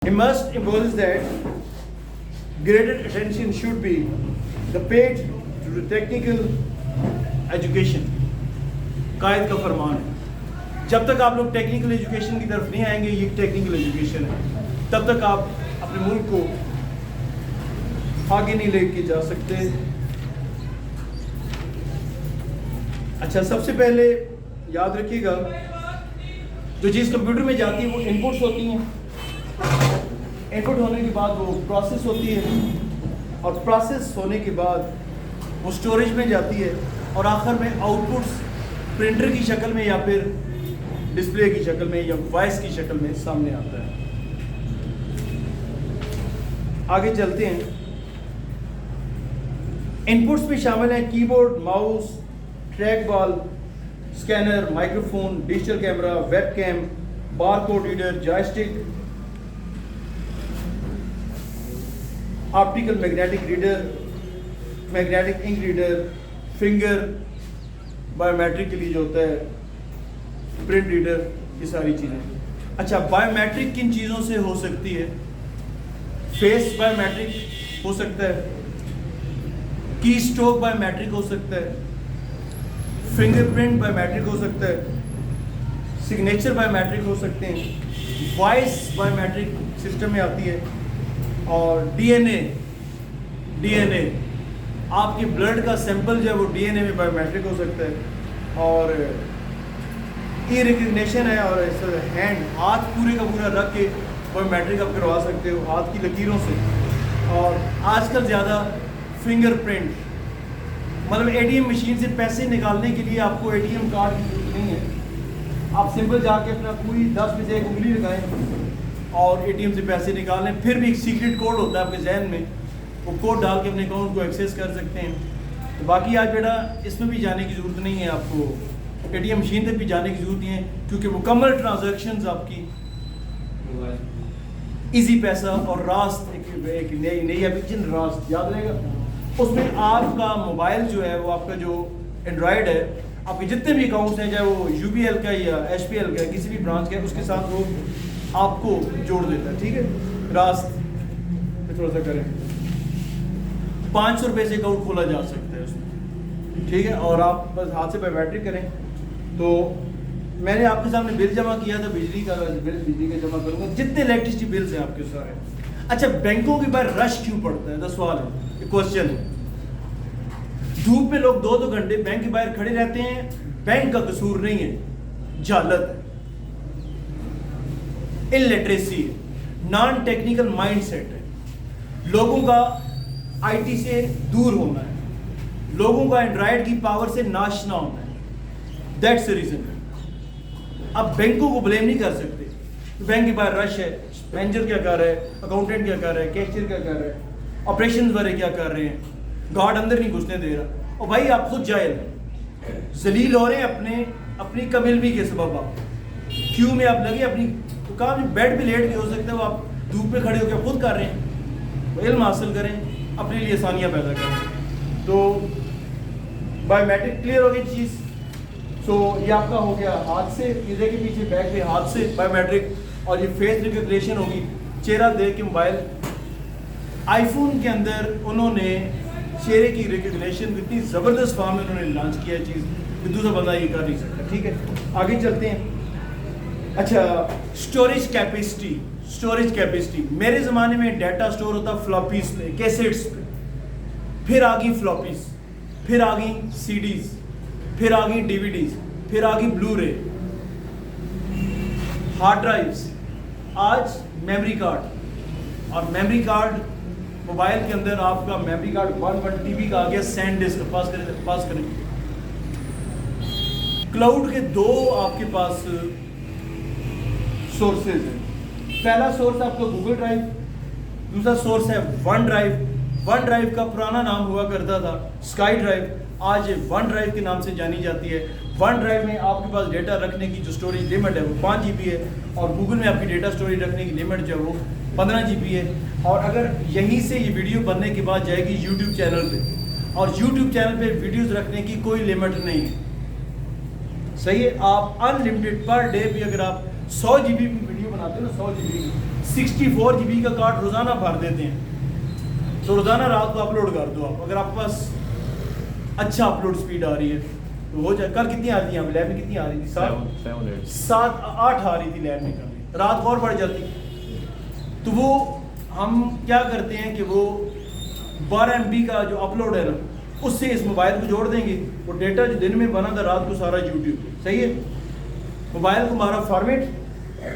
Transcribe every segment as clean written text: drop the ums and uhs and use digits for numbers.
He must impose that greater attention should be the paid to the technical education. कायद का फरमान है, जब तक आप लोग टेक्निकल एजुकेशन की तरफ नहीं आएंगे, ये टेक्निकल एजुकेशन है, तब तक आप अपने मुल्क को आगे नहीं लेके जा सकते। अच्छा, सबसे पहले याद रखिएगा, जो चीज़ कंप्यूटर में जाती है वो इनपुट्स होती हैं। इनपुट होने के बाद वो प्रोसेस होती है, और प्रोसेस होने के बाद वो स्टोरेज में जाती है, और आखिर में आउटपुट्स प्रिंटर की शक्ल में या फिर डिस्प्ले की शक्ल में या वॉइस की शक्ल में सामने आता है। आगे चलते हैं। इनपुट्स में शामिल हैं keyboard, mouse, track ball, scanner, microphone, digital camera, webcam, barcode reader, joystick, optical magnetic reader, magnetic ink reader, finger, biometric के लिए जो होता है प्रिंट रीडर, ये सारी चीज़ें। अच्छा, बायोमेट्रिक किन चीज़ों से हो सकती है? फेस बायोमेट्रिक हो सकता है, की स्ट्रोक बायोमेट्रिक हो सकता है, फिंगरप्रिंट बायोमेट्रिक हो सकता है, सिग्नेचर बायोमेट्रिक हो सकते हैं, वॉइस बायोमेट्रिक सिस्टम में आती है, और डीएनए आपके ब्लड का सैंपल जो है वो डीएनए में बायोमेट्रिक हो सकता है, और ई रिकग्निशन है, और हैंड, हाथ पूरे का पूरा रख के बायोमेट्रिक आप करवा सकते हो हाथ की लकीरों से। और आजकल ज़्यादा फिंगरप्रिंट, मतलब एटीएम मशीन से पैसे निकालने के लिए आपको एटीएम कार्ड की जरूरत नहीं है, आप सिंपल जाके अपना पूरी 10 में से एक उंगली लगाएं और एटीएम से पैसे निकालें। फिर भी एक सीक्रेट कोड होता है आपके जहन में, वो कोड डाल के अपने अकाउंट को एक्सेस कर सकते हैं। तो बाकी आज बेटा इसमें भी जाने की ज़रूरत नहीं है, आपको एटीएम मशीन तक भी जाने की ज़रूरत नहीं है, क्योंकि मुकम्मल ट्रांजैक्शंस आपकी इजी पैसा और रास्त, एक नई एप्लीकेशन रास्त याद रहेगा, उसमें आपका मोबाइल जो है वो आपका जो एंड्रॉयड है, आपके जितने भी अकाउंट्स हैं, चाहे वो यूबीएल का या एचपीएल का, किसी भी ब्रांच का है, उसके साथ वो आपको जोड़ देता है। ठीक है, रास्त पे थोड़ा सा करें, 500 रुपये से अकाउंट खोला जा सकता है उसमें। ठीक है, और आप बस हाथ से बायोमेट्रिक करें। तो मैंने आपके सामने बिल जमा किया था, बिजली का जमा करूँगा, जितने इलेक्ट्रिसिटी बिल्स हैं आपके सारे। अच्छा, बैंकों के बाहर रश क्यों पड़ता है? सवाल है, क्वेश्चन है। धूप में लोग 2-2 घंटे बैंक के बाहर खड़े रहते हैं, बैंक का कसूर नहीं है, जालत है, इलिटरेसी है, नॉन टेक्निकल माइंडसेट है, लोगों का आईटी से दूर होना है, लोगों का एंड्रॉयड की पावर से नाशना होना है। That's the reason. अब बैंकों को ब्लेम नहीं कर सकते, बैंक के बाहर रश है, मैनेजर क्या कर रहा है, अकाउंटेंट क्या कर रहा है, कैशियर क्या कर रहा है, ऑपरेशंस वाले क्या कर रहे हैं, गार्ड अंदर नहीं घुसने दे रहा, और भाई आप खुद जाहिल हैं, जलील हो रहे हैं अपनी कमिलबी के सबब। आप क्यों में आप लगे अपनी, तो कहाँ बेड पे लेट के हो सकता है, वो आप धूप में खड़े होकर खुद कर रहे हैं। वो इल्म हासिल करें, अपने लिए आसानियाँ पैदा करें। तो बायोमेट्रिक क्लियर हो गई चीज़। सो ये आपका हो गया हाथ से, पीछे के पीछे बैक पे हाथ से बायोमेट्रिक, और ये फेस रिकग्निशन होगी, चेहरा देख के मोबाइल। आईफोन के अंदर उन्होंने चेहरे की रिकग्निशन इतनी ज़बरदस्त फॉर्म में उन्होंने लॉन्च किया है चीज़ कि दूसरा बंदा ये कर नहीं सकता। ठीक है, आगे चलते हैं। अच्छा, स्टोरेज कैपेसिटी, मेरे ज़माने में डाटा स्टोर होता फ्लॉपीज़ पे, कैसेट्स पे, फिर आ गई फ्लॉपीज़, फिर आ गई सीडीज़, फिर आ गई डीवीडीज़, फिर आ गई ब्लू रे, हार्ड ड्राइव्स, आज मेमोरी कार्ड। और मेमोरी कार्ड मोबाइल के अंदर आपका मेमोरी कार्ड 1 TB का आ गया, सैंड डिस्क पास करें। क्लाउड के 2 आपके पास सोर्सेज हैं। पहला सोर्स आपका गूगल ड्राइव, दूसरा सोर्स है वन ड्राइव का पुराना नाम हुआ करता था स्काई ड्राइव, आज वन ड्राइव के नाम से जानी जाती है। वन ड्राइव में आपके पास डेटा रखने की जो स्टोरेज लिमिट है वो 5 GB है, और गूगल में आपकी डेटा स्टोरेज रखने की लिमिट जो है वो 15 GB है। और अगर यहीं से ये वीडियो बनने के बाद जाएगी यूट्यूब चैनल पे, और यूट्यूब चैनल पे वीडियोस रखने की कोई लिमिट नहीं है, सही है। आप अनलिमिटेड पर डे भी अगर आप 100 GB की वीडियो बनाते हो ना, 100 GB 64 GB का कार्ड रोज़ाना भर देते हैं, तो रोज़ाना रात को अपलोड कर दो आप। अगर आपके पास अच्छा अपलोड स्पीड आ रही है तो हो जाए। कल कितनी आ रही है लैब में, कितनी आ रही थी? 7-8 आ रही थी लैब में कल, रात को और बढ़ जाती। तो वो हम क्या करते हैं कि वो 12 MB का जो अपलोड है ना, उससे इस मोबाइल को जोड़ देंगे। वो डेटा जो दिन में बना था रात को सारा यूट्यूब, सही है। मोबाइल को हमारा फॉर्मेट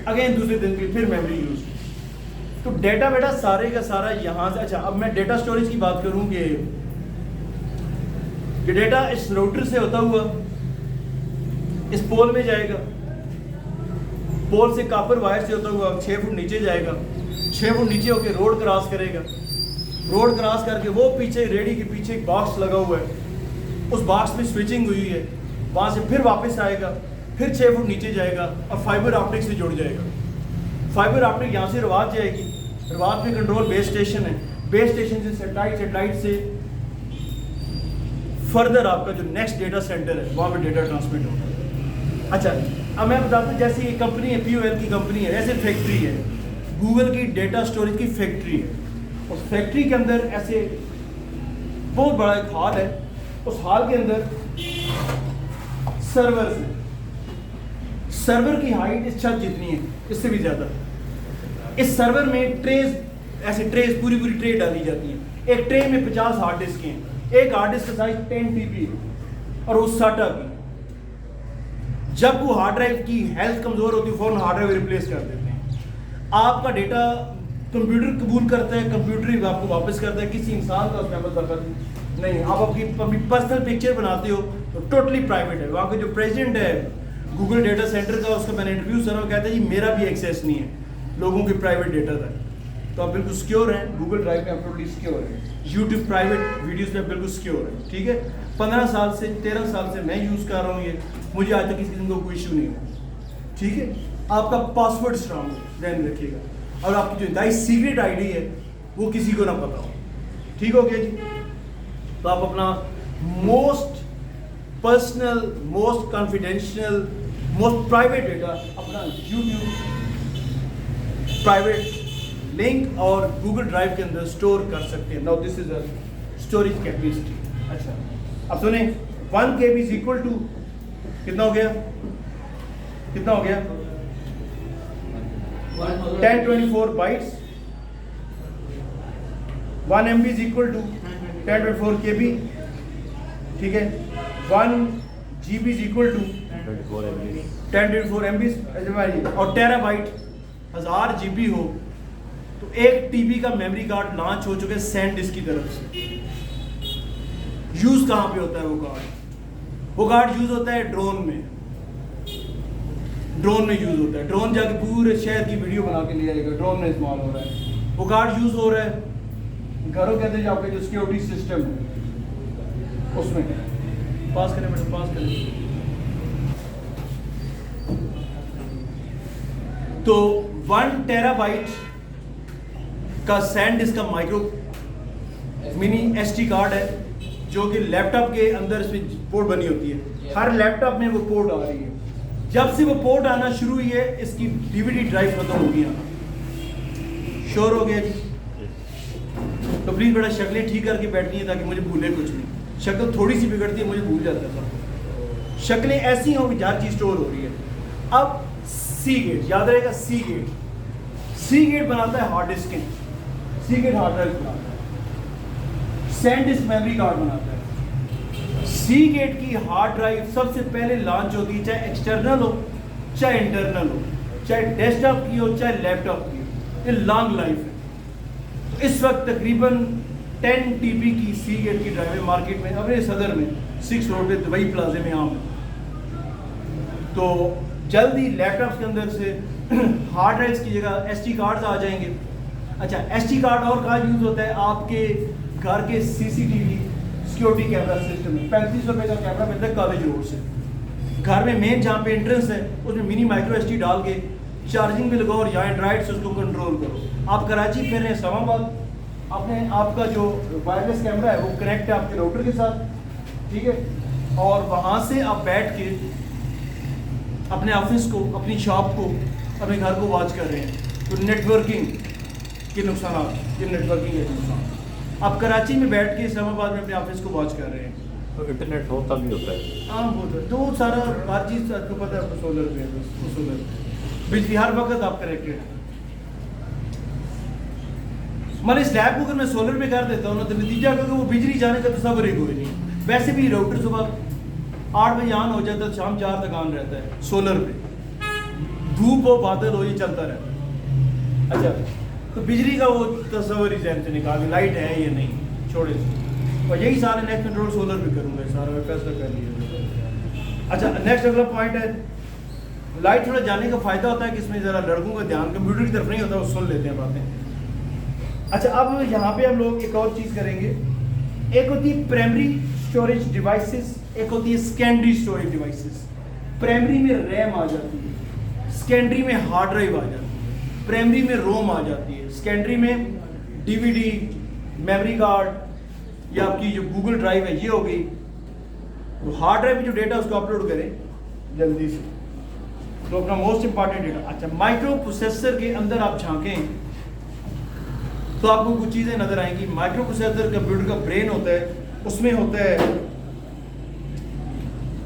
अगेन दूसरे दिन की फिर मेमोरी यूज। तो डेटा बेटा सारे का सारा यहाँ से। अच्छा, अब मैं डेटा स्टोरेज की बात करूँ कि डेटा इस राउटर से होता हुआ इस पोल में जाएगा, पोल से कॉपर वायर से होता हुआ 6 फुट नीचे जाएगा, 6 फुट नीचे होकर रोड क्रॉस करेगा, रोड क्रॉस करके वो पीछे रेडी के पीछे एक बॉक्स लगा हुआ है, उस बॉक्स में स्विचिंग हुई है, वहाँ से फिर वापस आएगा, फिर 6 फुट नीचे जाएगा और फाइबर ऑप्टिक से जुड़ जाएगा। फाइबर ऑप्टिक यहाँ से रवात जाएगी, रवात में कंट्रोल बेस स्टेशन है, बेस स्टेशन से सेटेलाइट से फर्दर आपका जो नेक्स्ट डेटा सेंटर है वहाँ पे डेटा ट्रांसमिट होगा। अच्छा, अब मैं बताता हूँ, जैसे ये कंपनी है POL की कंपनी है, ऐसे फैक्ट्री है, गूगल की डेटा स्टोरेज की फैक्ट्री है। उस फैक्ट्री के अंदर ऐसे बहुत बड़ा एक हॉल है, उस हॉल के अंदर सर्वर्स है, सर्वर की हाइट इस छत जितनी है, इससे भी ज़्यादा। इस सर्वर में ट्रेज, ऐसे ट्रेज पूरी ट्रे डाली जाती है। एक ट्रे में 50 हार्ड डिस्क हैं, एक हार्ड डिस्क का साइज 10 TB और वो SATA की। जब वो हार्ड ड्राइव की हेल्थ कमज़ोर होती है फौरन हार्ड ड्राइव रिप्लेस कर देते हैं। आपका डेटा कंप्यूटर कबूल करता है, कंप्यूटर ही आपको वापस करता है, किसी इंसान का उसमें अमल दखल नहीं। आप अपनी पर्सनल पिक्चर बनाते हो तो टोटली प्राइवेट है। वहाँ के जो प्रेसिडेंट है गूगल डेटा सेंटर का, उसका मैंने इंटरव्यू सुना, कहता है जी मेरा भी एक्सेस नहीं है लोगों के प्राइवेट डेटा तक। तो आप बिल्कुल सिक्योर हैं, गूगल ड्राइव में आप टोटली सिक्योर हैं, यूट्यूब प्राइवेट वीडियोस में बिल्कुल सिक्योर है, ठीक है। 15 साल से 13 साल से मैं यूज़ कर रहा हूँ ये, मुझे आज तक किसी किस्म का कोई इशू नहीं हुआ, ठीक है। आपका पासवर्ड स्ट्रांग ध्यान रखिएगा और आपकी जो नाइस सीक्रेट आईडी है वो किसी को ना पता हो, ठीक हो गया जी। तो आप अपना most personal, most confidential, most private data अपना यूट्यूब प्राइवेट लिंक और गूगल ड्राइव के अंदर स्टोर कर सकते हैं। Now this is a storage capacity. अच्छा, अब सुने, 1 KB इज इक्वल टू कितना हो गया, कितना हो गया 1024 bytes. 1 MB is equal to 1024 KB, ठीक है। 1 GB is equal to 1024 MB और टेराबाइट 1000 GB हो तो 1 TB का मेमोरी कार्ड लॉन्च हो चुके सैनडिस्क की तरफ से। यूज कहाँ पे होता है वो कार्ड? वो कार्ड यूज होता है ड्रोन में, ड्रोन में यूज होता है। ड्रोन जाके पूरे शहर की वीडियो बना के ले आएगा, ड्रोन में इस्तेमाल हो रहा है। वो कार्ड यूज हो रहा है घरों के अंदर जो आपके जो सिक्योरिटी सिस्टम है उसमें। पास करें मैडम, पास करें। तो 1 टेराबाइट का सैनडिस्क का माइक्रो मिनी SD कार्ड है जो कि लैपटॉप के अंदर इसमें पोर्ट बनी होती है। हर लैपटॉप में वो पोर्ट आ रही है। जब से वो पोर्ट आना शुरू हुई है इसकी DVD ड्राइव खत्म हो गई आना। श्योर हो गया जी? तो प्लीज़ बेटा शक्लें ठीक करके बैठनी है ताकि मुझे भूले कुछ नहीं। शक्ल थोड़ी सी बिगड़ती है मुझे भूल जाता है सब। शक्लें ऐसी हों कि हर चीज़ स्टोर हो रही है। अब Seagate याद रहेगा, Seagate बनाता है hard disk, Seagate hard drive बनाता है, सैनडिस्क मेमोरी कार्ड बनाता है। Seagate की हार्ड ड्राइव सबसे पहले लॉन्च होती है, चाहे एक्सटर्नल हो चाहे इंटरनल हो, चाहे डेस्कटॉप की हो चाहे लैपटॉप की हो, ये लॉन्ग लाइफ है। तो इस वक्त तकरीबन 10 TB की Seagate की ड्राइव है मार्केट में, अपने सदर में 6 रोड पे दुबई प्लाजे में आम है। तो जल्दी लैपटॉप्स के अंदर से हार्ड ड्राइव्स की जगह SD कार्ड्स आ जाएंगे। अच्छा, SD कार्ड और कहाँ यूज़ होता है? आपके घर के CCTV सिक्योरिटी कैमरा सिस्टम में 35 रुपये का कैमरा मिलता है कॉलेज रोड से। घर में मेन जहाँ पे एंट्रेंस है उसमें मिनी माइक्रो SD डाल के चार्जिंग भी लगाओ और यहाँ एंड्राइड से उसको कंट्रोल करो। आप कराची फिर रहे हैं इस्लामाबाद, अपने आपका जो वायरलेस कैमरा है वो कनेक्ट है आपके राउटर के साथ, ठीक है। और वहाँ से आप बैठ के अपने ऑफिस को, अपनी शॉप को, अपने घर को वॉच कर रहे हैं। तो नेटवर्किंग के नुकसान, ये नेटवर्किंग के नुकसान। आप कराची में बैठ के इस्लामाबाद में अपने ऑफिस को वॉच कर रहे हैं, तो इंटरनेट होता भी होता है, हाँ होता है, तो सारा हर चीज़ आपको पता है, आपको सोलर पे है, बस सोलर बिजली हर वक्त आप कनेक्टेड है। मान इस लैब को अगर मैं सोलर पे कर देता हूँ ना, तो नतीजा क्योंकि वो बिजली जाने का तस्वर ही कोई नहीं। वैसे भी राउटर सुबह 8 बजे ऑन हो जाता है, शाम 4 तक ऑन रहता है सोलर पे, धूप हो बादल हो ये चलता रहता है। अच्छा, तो बिजली का वो तस्वर ही जहन से निकाल, लाइट है या नहीं, छोड़े। और यही सारे नेक्स्ट कंट्रोल सोलर पे करूँगा, सारा फैसला कर लिया। अच्छा, नेक्स्ट अगला पॉइंट है, लाइट थोड़ा जाने का फ़ायदा होता है कि इसमें ज़रा लड़कों का ध्यान कंप्यूटर की तरफ नहीं होता, वो सुन लेते हैं बातें। अच्छा, अब यहाँ पे हम लोग एक और चीज़ करेंगे, एक होती है प्राइमरी स्टोरेज डिवाइसेस, एक होती है सेकेंडरी स्टोरेज डिवाइसेस। प्राइमरी में रैम आ जाती है, सेकेंडरी में हार्ड ड्राइव आ जाती है, प्राइमरी में रोम आ जाती है, सेकेंडरी में डीवीडी, मेमोरी कार्ड या आपकी जो गूगल ड्राइव है ये हो गई। तो हार्ड ड्राइव में जो डेटा उसको अपलोड करें जल्दी से, तो अपना मोस्ट इंपॉर्टेंट डेटा। अच्छा, माइक्रो प्रोसेसर के अंदर आप झांकें तो आपको कुछ चीज़ें नजर आएंगी। माइक्रो प्रोसेसर कंप्यूटर का ब्रेन होता है, उसमें होता है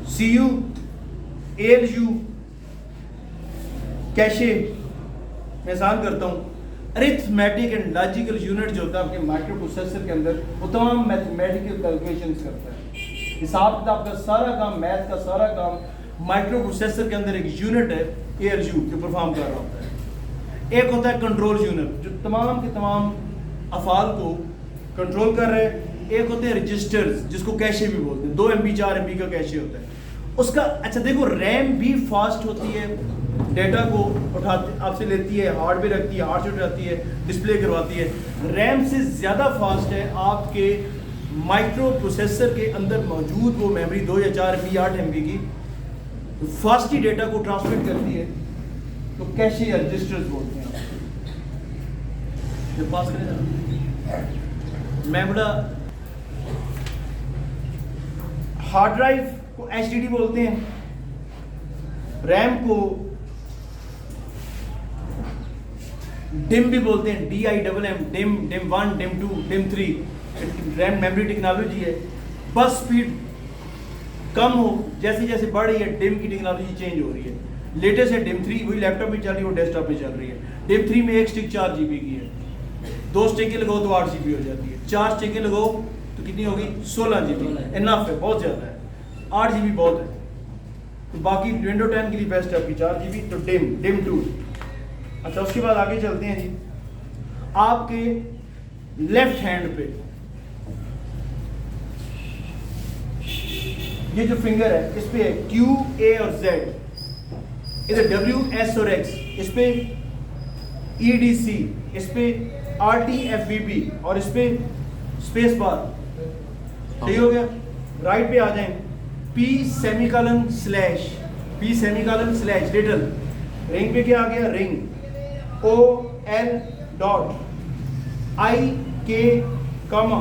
सीयू, एएलयू, कैशे, मैं आसान करता हूँ, अरिथमेटिक एंड लॉजिकल यूनिट जो होता है आपके माइक्रो प्रोसेसर के अंदर, वो तमाम मैथमेटिकल कैलकुलेशंस करता है। हिसाब किताब का सारा काम, मैथ का सारा काम माइक्रो प्रोसेसर के अंदर एक यूनिट है एएलयू जो परफॉर्म कर रहा होता है। एक होता है कंट्रोल यूनिट जो तमाम के तमाम अफाल को कंट्रोल कर रहे हैं। एक होते हैं रजिस्टर्स जिसको कैशे भी बोलते हैं, 2 MB 4 MB का कैशे होता है उसका। अच्छा देखो, रैम भी फास्ट होती है, डेटा को उठाती आपसे लेती है, हार्ड पे रखती है, हार्ड से उठाती है, डिस्प्ले करवाती है। रैम से ज़्यादा फास्ट है आपके माइक्रो प्रोसेसर के अंदर मौजूद वो मेमोरी 2 या 4 MB 8 MB की फास्ट ही डेटा को ट्रांसमिट करती है, तो कैशे या रजिस्टर्स बोलते हैं। जब पास करें मैं बड़ा हार्ड ड्राइव को HDD बोलते हैं, रैम को डिम भी बोलते हैं, DIMM, dim 1, dim 2, dim 3। RAM memory technology है। बस स्पीड कम हो जैसे जैसे बढ़ रही है, डिम की टेक्नोलॉजी चेंज हो रही है। लेटेस्ट है डिम 3, वही लैपटॉप में चल रही है, वो डेस्कटॉप में चल रही है। डिम 3 में एक स्टिक 4 GB की है, 2 स्टिकें लगाओ तो 8 GB हो जाती है, 4 स्टिकें लगाओ तो कितनी होगी 16 GB। इनफ है, बहुत ज़्यादा है, 8 GB बहुत है। तो बाकी विंडो 10 के लिए बेस्ट है आपकी 4 GB, तो डिम 2। अच्छा, उसके बाद आगे चलते हैं जी। आपके लेफ्ट हैंड पे ये जो फिंगर है इस पे Q, A और Z, इधर W, S और X, इस पे EDC, इस पे RT, FVB और इस पे स्पेस बार। सही हो गया। राइट पे आ जाएं, P semicolon slash little, ring पे क्या आ गया, ring, OL dot, IK comma,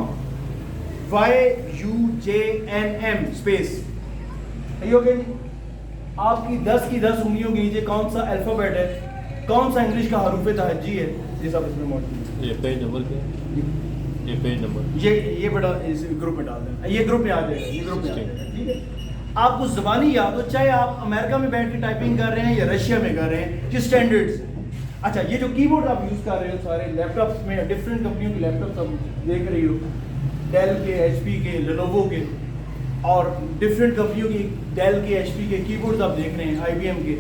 YUJNM space. सही हो गया जी। आपकी 10 की 10 उंगलियों के नीचे कौन सा अल्फाबेट है, कौन सा इंग्लिश का हरूफ तहज्जी है, ये सब इसमें मौजूद है। ये पेज नंबर क्या है? ये पेज नंबर ये बेटा इस ग्रुप में डाल देना, ये ग्रुप में आ जाएगा, ये ग्रुप में आ जाएगा, ठीक है। आपको ज़बानी याद हो, चाहे आप अमेरिका में बैठ के टाइपिंग कर रहे हैं या रशिया में कर रहे हैं, किस स्टैंडर्ड्स। अच्छा, ये जो कीबोर्ड आप यूज़ कर रहे हो सारे लैपटॉप्स में, डिफरेंट कंपनियों के लैपटॉप्स आप देख रही हो, डेल के, HP के, लेनोवो के, और डिफरेंट कंपनियों की डेल के, HP के कीबोर्ड्स आप देख रहे हैं, IBM के।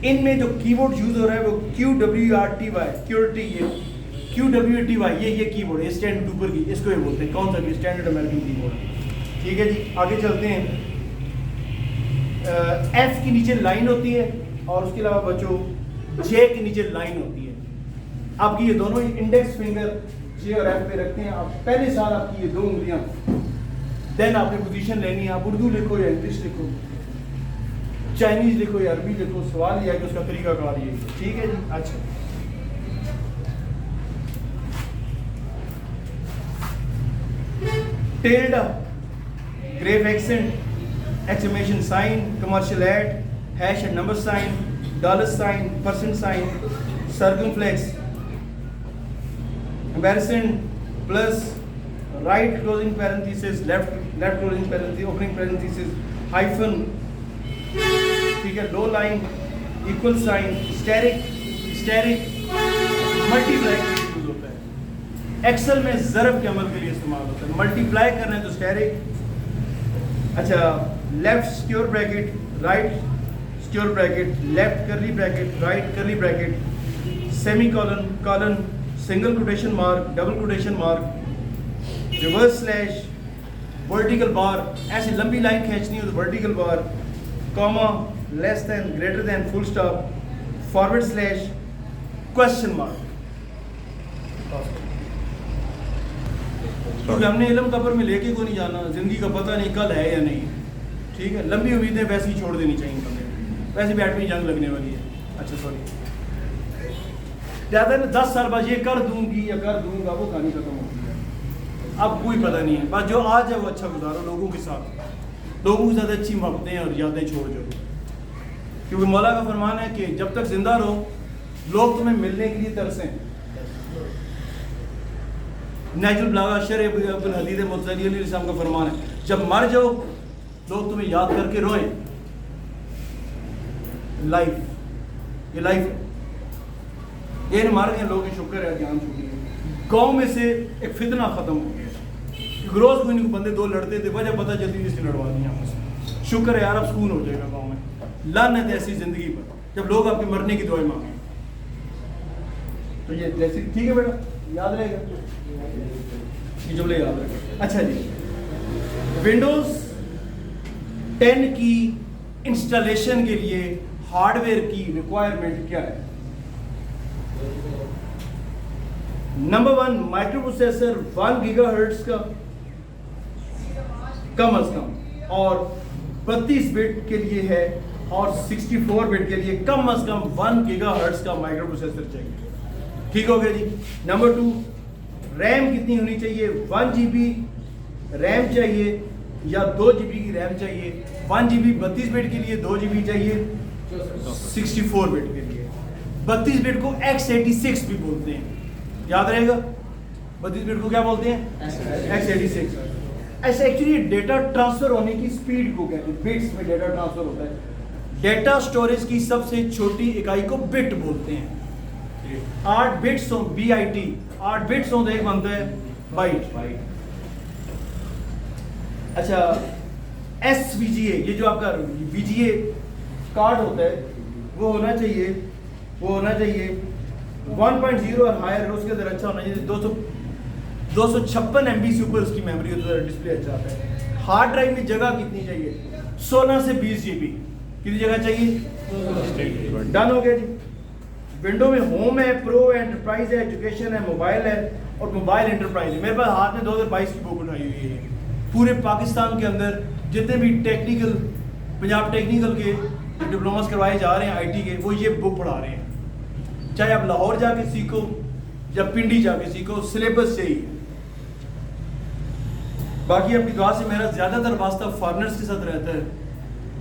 इनमें जो कीबोर्ड यूज़ हो रहा है वो QWERTY, ये कीबोर्ड है, स्टैंडर्ड ऊपर की, इसको ये बोलते हैं। कौन सा? Standard American keyboard. ठीक है जी, आगे चलते हैं। F की नीचे लाइन होती है और उसके अलावा बच्चों J के नीचे लाइन होती है। आपकी ये दोनों इंडेक्स फिंगर J और F पे रखते हैं आप। पहले साल आपकी ये 2 उंगलियां, देन आपने पोजीशन लेनी है। आप उर्दू लिखो या इंग्लिश लिखो, चाइनीज लिखो या अरबी लिखो, सवाल यह है कि उसका तरीकाकार ये। ठीक है जी। अच्छा, tilde, grave accent, exclamation sign, commercial at, hash and number sign, dollar sign, percent sign, circumflex, ampersand plus right closing parenthesis, left closing parenthesis, opening parenthesis, hyphen, ठीक है, low line, equal sign, steric, multiply के लिए use होता है। Excel में ज़रब के अमल के लिए इस्तेमाल होता है। मल्टीप्लाई करना है तो स्टेरिक। अच्छा, left square bracket, right square bracket, left curly bracket, right curly bracket, semi colon, single quotation mark, double quotation mark, reverse slash, vertical bar, ऐसी लंबी लाइन खींचनी हो तो vertical bar, comma, less than, greater than, full stop, forward slash, question mark. क्योंकि हमने इल्म कब्र में लेके को नहीं जाना, जिंदगी का पता नहीं कल है या नहीं, ठीक है। लंबी उम्मीदें वैसे ही छोड़ देनी चाहिए बंदे, वैसे भी 8वीं जंग लगने वाली है। अच्छा सॉरी, ज़्यादा ना 10 साल बाद ये कर दूंगी या कर दूंगा, वो कहानी खत्म होती है। अब कोई पता नहीं है, बस जो आज है वो अच्छा गुजारो लोगों के साथ, लोगों के साथ अच्छी मोहब्बतें और यादें छोड़ जाओ। क्योंकि मौला का फरमान है कि जब तक जिंदा रहो लोग तुम्हें मिलने के लिए तरसें। नेचुरल ब्लागा शर अब्दुल हदीद मुतज़ली अलैहिस्सलाम का फरमान है, जब मर जाओ लोग तुम्हें याद करके रोएं। लाइफ, ये लाइफ है, ये मार गए लोग, शुक्र है जान छूटी है। गाँव में से एक फितना ख़त्म हो गया, रोज़ कोई नहीं बंदे दो लड़ते थे, वजह पता चलती थी, इसने लड़वा दिया आपस। शुक्र है यार, अब सुकून हो जाएगा गाँव में। लानत है ऐसी ज़िंदगी पर जब लोग आपके मरने की दुआएं मांगे। तो ये जैसे ठीक है बेटा, याद रहेगा ये जुमले, याद रहेगा। अच्छा जी, विंडोज 10 की इंस्टॉलेशन के लिए हार्डवेयर की रिक्वायरमेंट क्या है? नंबर 1, माइक्रो प्रोसेसर 1 गीगाहर्ट्ज का कम अज कम, और 32 बिट के लिए है, और 64 बिट के लिए कम अज कम 1 गीगाहर्ट्ज का माइक्रो प्रोसेसर चाहिए। ठीक हो गया जी। नंबर 2, रैम कितनी होनी चाहिए? 1 GB रैम चाहिए या 2 GB की रैम चाहिए? 1 GB 32 बिट के लिए, 2 GB चाहिए 64 बिट के लिए। 32 बिट को x86 भी बोलते हैं, याद रहेगा। 32 बिट को क्या बोलते हैं? x86। ऐसे एक्चुअली डेटा ट्रांसफर होने की स्पीड को कहते हैं, बिट्स में डेटा ट्रांसफर होता है। डेटा स्टोरेज की सबसे छोटी इकाई को बिट बोलते हैं। 8 बिट्स हो, BIT 8 बिट्स हो तो एक बनता है बाइट। अच्छा, SVGA, ये जो आपका VGA कार्ड होता है वो होना चाहिए 1.0 और हायर, उसके अंदर अच्छा होना चाहिए 256 MB से ऊपर उसकी मेमोरी होती है, डिस्प्ले अच्छा आता है। हार्ड ड्राइव में जगह कितनी चाहिए? 16 से 20 GB। कितनी जगह चाहिए? डन हो गया जी। विंडो में होम है, प्रो है, एंटरप्राइज है, एजुकेशन है, मोबाइल है और मोबाइल एंटरप्राइज है। मेरे पास हाथ में 2022 की बुक उठाई हुई है। पूरे पाकिस्तान के अंदर जितने भी टेक्निकल, पंजाब टेक्निकल के डिप्लोमास करवाए जा रहे हैं IT के, वो ये बुक पढ़ा रहे हैं। चाहे आप लाहौर जाके सीखो या पिंडी जाके सीखो, सिलेबस से ही। बाकी अपनी दुआ से मेरा ज़्यादातर वास्ता फॉरनर्स के साथ रहता है,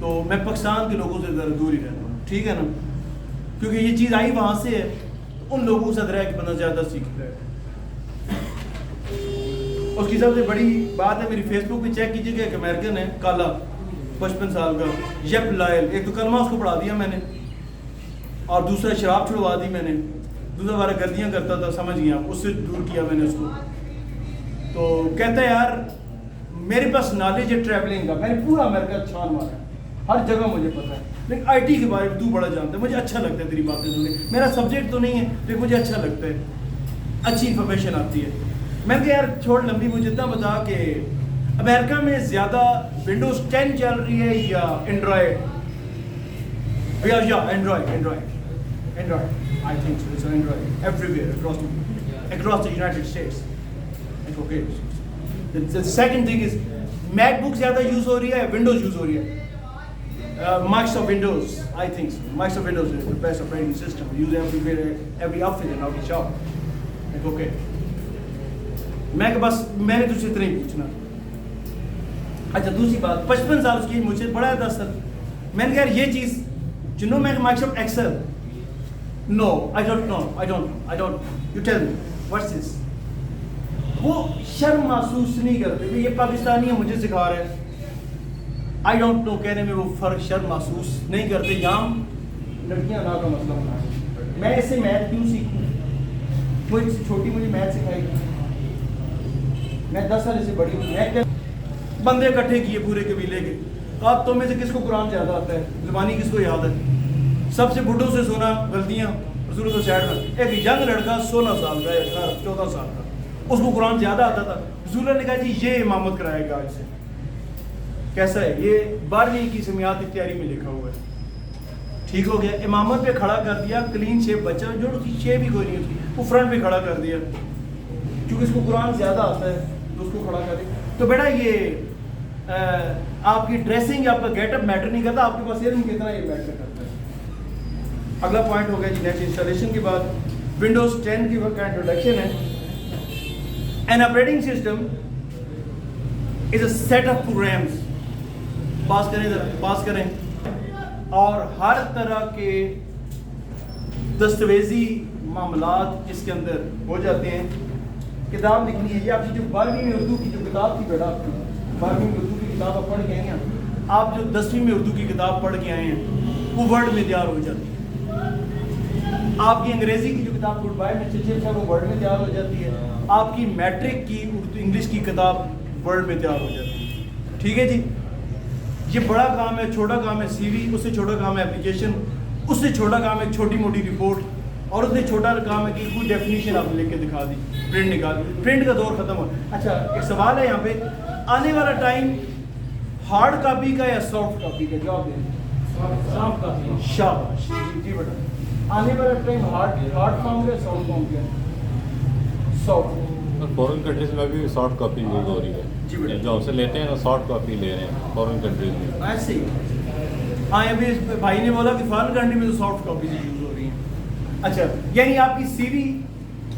तो मैं पाकिस्तान के लोगों से ज़रा दूर ही रहता हूँ, ठीक है ना, क्योंकि ये चीज़ आई वहाँ से है, उन लोगों के साथ रह के बंदा ज़्यादा सीखता है। उसकी सबसे बड़ी बात है, मेरी फेसबुक पे चेक कीजिएगा, एक अमेरिकन है काला 55 साल का, जेप लायल। एक तो कलमा उसको पढ़ा दिया मैंने, और दूसरा शराब छुड़वा दी मैंने, दूसरा बार गर्दियाँ करता था, समझ गया, उससे दूर किया मैंने उसको। तो कहता है यार मेरे पास नॉलेज है ट्रैवलिंग का, मैंने पूरा अमेरिका छान मारा, हर जगह मुझे पता है, लेकिन IT के बारे में तू बड़ा जानता है, मुझे अच्छा लगता है तेरी बातें सुनने। मेरा सब्जेक्ट तो नहीं है लेकिन मुझे अच्छा लगता है, अच्छी इन्फॉर्मेशन आती है। मैंने कहा यार छोड़ लंबी, मुझे इतना बता कि अमेरिका में ज़्यादा विंडोज़ 10 चल रही है या एंड्रॉयड? या Android I think so, it's Android everywhere across the United States. Okay. The second thing is MacBook ज़्यादा यूज़ हो रही है, विंडोज़ यूज़ हो रही है? Microsoft Windows, I think so. Microsoft Windows is the best operating system. We use every outfit in our shop. Like, okay. मैंने तुझसे इतना ही पूछना। अच्छा, दूसरी बात, 55 साल उसकी मुझसे बड़ा है 10 साल। मैंने कहा यार ये चीज़ जिन्होंने मैं Microsoft Excel no I don't know, I don't, you tell me what's this. वो शर्म महसूस नहीं करते कि ये पाकिस्तानी है मुझे सिखा रहे हैं। आई डोंट नो कहने में वो फर्क शर्म महसूस नहीं करते। यहाँ लड़कियां ना का मसला बना है। मैं इससे मैथ क्यों सीखूं? मुझसे छोटी मुझे मैथ सिखाएगी, मैं 10 साल से बड़ी हूँ। मैं क्या बंदे इकट्ठे किए पूरे कबीले के, आप तो में से किसको कुरान ज़्यादा आता है, ज़ुबानी किसको याद है? सबसे बुढ़ों से सुना गलतियाँ रसूल को साइड में। एक यंग लड़का 16 साल का, 14 साल का, उसको कुरान ज़्यादा आता था। रसूल ने कहा जी ये इमामत कराएगा आज से। कैसा है ये? 12वीं की समियात इख्तियारी में लिखा हुआ है। ठीक हो गया, इमामत पे खड़ा कर दिया, क्लीन शेप बच्चा, जो उसकी शेप ही कोई नहीं उसकी, वो फ्रंट पे खड़ा कर दिया क्योंकि इसको कुरान ज़्यादा आता है तो उसको खड़ा कर दिया। तो बेटा ये आपकी ड्रेसिंग, आपका गेटअप मैटर नहीं करता, आपके पास इल्म कितना ये मैटर करता है। अगला पॉइंट हो गया जी नेक्स्ट इंस्टॉलेशन के बाद विंडोज 10 की का इंट्रोडक्शन है। An operating system is a set of programs, पास करें जरा, पास करें, और हर तरह के दस्तावेजी मामलात इसके अंदर हो जाते हैं। किताब लिखनी है, ये आपकी जो 12वीं में उर्दू की जो किताब थी बेटा, आपकी 12वीं में उर्दू की किताब आप पढ़ के आए हैं, आप जो 10वीं में उर्दू की किताब पढ़ के आए हैं वो वर्ड में तैयार हो जाती है। आपकी अंग्रेजी की जो किताब गुड बाय में चिचिल है वो वर्ड में तैयार हो जाती है। आपकी मैट्रिक की उर्दू इंग्लिश की किताब वर्ड में तैयार हो जाती है। ठीक है जी, ये बड़ा काम है, छोटा काम है सीवी, उससे छोटा काम है एप्लीकेशन, उससे छोटा काम है छोटी मोटी रिपोर्ट, और उससे छोटा काम है कि कोई डेफिनेशन आपने लिख के दिखा दी, प्रिंट निकाल, प्रिंट का दौर खत्म हो। अच्छा एक सवाल है यहाँ पे, आने वाला टाइम हार्ड कॉपी का या सॉफ्ट कॉपी का? जवाब दें। Soft copy. शाबाश जी बेटा। आने वाला टाइम हार्ड फॉर्म का, सॉफ्ट फॉर्म का? सॉफ्ट। फॉरेन कंट्रीज में भी सॉफ्ट कॉपी यूज हो रही है जी बेटा। जो हमसे लेते हैं ना सॉफ्ट कॉपी ले रहे हैं फॉरेन कंट्रीज में। ऐसे ही हाँ, अभी इस भाई ने बोला कि फॉरेन कंट्री में तो सॉफ्ट कॉपी यूज हो रही है। अच्छा यानी आपकी सीवी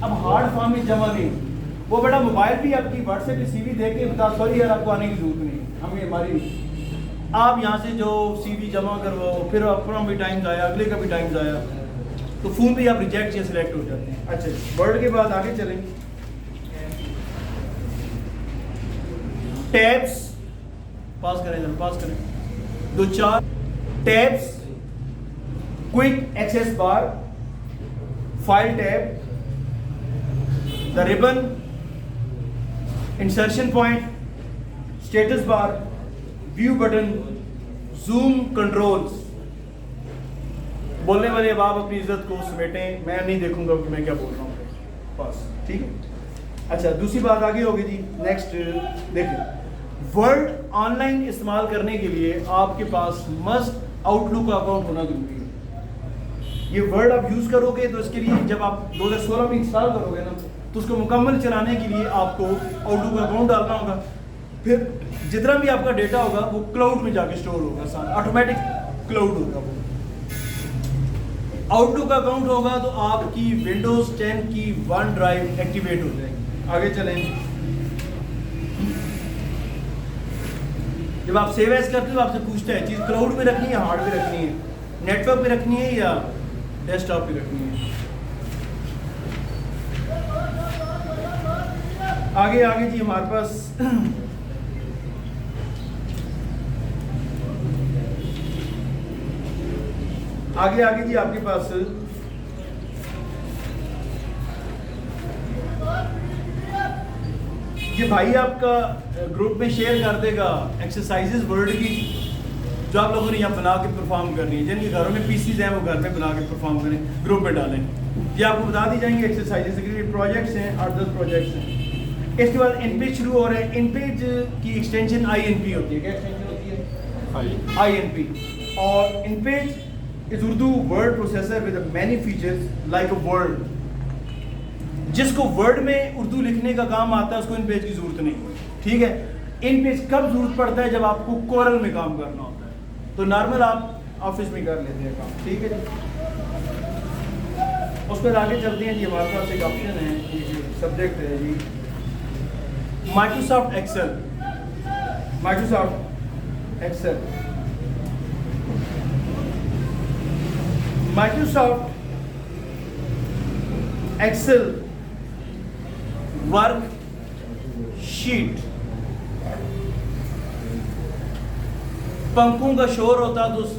अब हार्ड फॉर्म में जमा नहीं, वो बेटा मोबाइल भी आपकी व्हाट्सएप पे सीवी दे के बता, सॉरी यार आपको आने की जरूरत नहीं, हमें हमारी नहीं। आप यहाँ से जो सीवी जमा करवाओ, फिर अपना भी टाइम आया, अगले का भी टाइम आया, तो फोन पे आप रिजेक्ट या सिलेक्ट हो जाते हैं। अच्छा वर्ड के बाद आगे चलेंगे। टैब्स, पास करें जरा, पास करें, 2-4 tabs, quick access bar, file tab, the ribbon, insertion point, status bar, view button, zoom controls. बोलने वाले अब आप अपनी इज्जत को समेटें, मैं नहीं देखूंगा कि मैं क्या बोल रहा हूँ बस, ठीक है। अच्छा दूसरी बात आगे होगी जी, नेक्स्ट देखिए, वर्ड ऑनलाइन इस्तेमाल करने के लिए आपके पास मस्ट आउटलुक अकाउंट होना जरूरी है। ये वर्ड आप यूज करोगे तो इसके लिए जब आप 2016 में इंस्टॉल करोगे ना, तो उसको मुकम्मल चलाने के लिए आपको आउटलुक अकाउंट डालना होगा। फिर जितना भी आपका डेटा होगा वो क्लाउड में जाके स्टोर होगा, ऑटोमेटिक क्लाउड होगा वो। आउटलुक अकाउंट होगा तो आपकी विंडोज 10 की वन ड्राइव एक्टिवेट हो जाएगी। आगे चलें, जब आप सेव एज करते हो आपसे पूछता है चीज क्लाउड में रखनी है, हार्ड पे रखनी है, नेटवर्क पे रखनी है या डेस्कटॉप पे रखनी है। आगे आगे जी हमारे पास आगे जी आपके पास ये भाई आपका ग्रुप में शेयर कर देगा एक्सरसाइजेस वर्ड की जो आप लोगों ने यहाँ बना के परफॉर्म करनी है। जिनके घरों में पीसीज हैं वो घर में बना के परफॉर्म करें, ग्रुप में डालें। ये आपको बता दी जाएंगे एक्सरसाइजेस के लिए, प्रोजेक्ट्स हैं 8-10 प्रोजेक्ट्स हैं। इसके बाद इनपेज शुरू हो रहे हैं। इनपेज की एक्सटेंशन INP होती है। क्या एक्सटेंशन होती है? INP। और InPage is Urdu word processor with many features like a Word. जिसको वर्ड में उर्दू लिखने का काम आता है उसको इन पेज की जरूरत नहीं, ठीक है। इन पेज कब जरूरत पड़ता है? जब आपको कोरल में काम करना होता है, तो नॉर्मल आप ऑफिस में कर लेते हैं काम, ठीक है जी। उस पर आगे चलते हैं जी। हमारे पास एक ऑप्शन है, सब्जेक्ट है जी Microsoft Excel. Microsoft Excel, Microsoft Excel worksheet. पंखों का शोर होता तो उस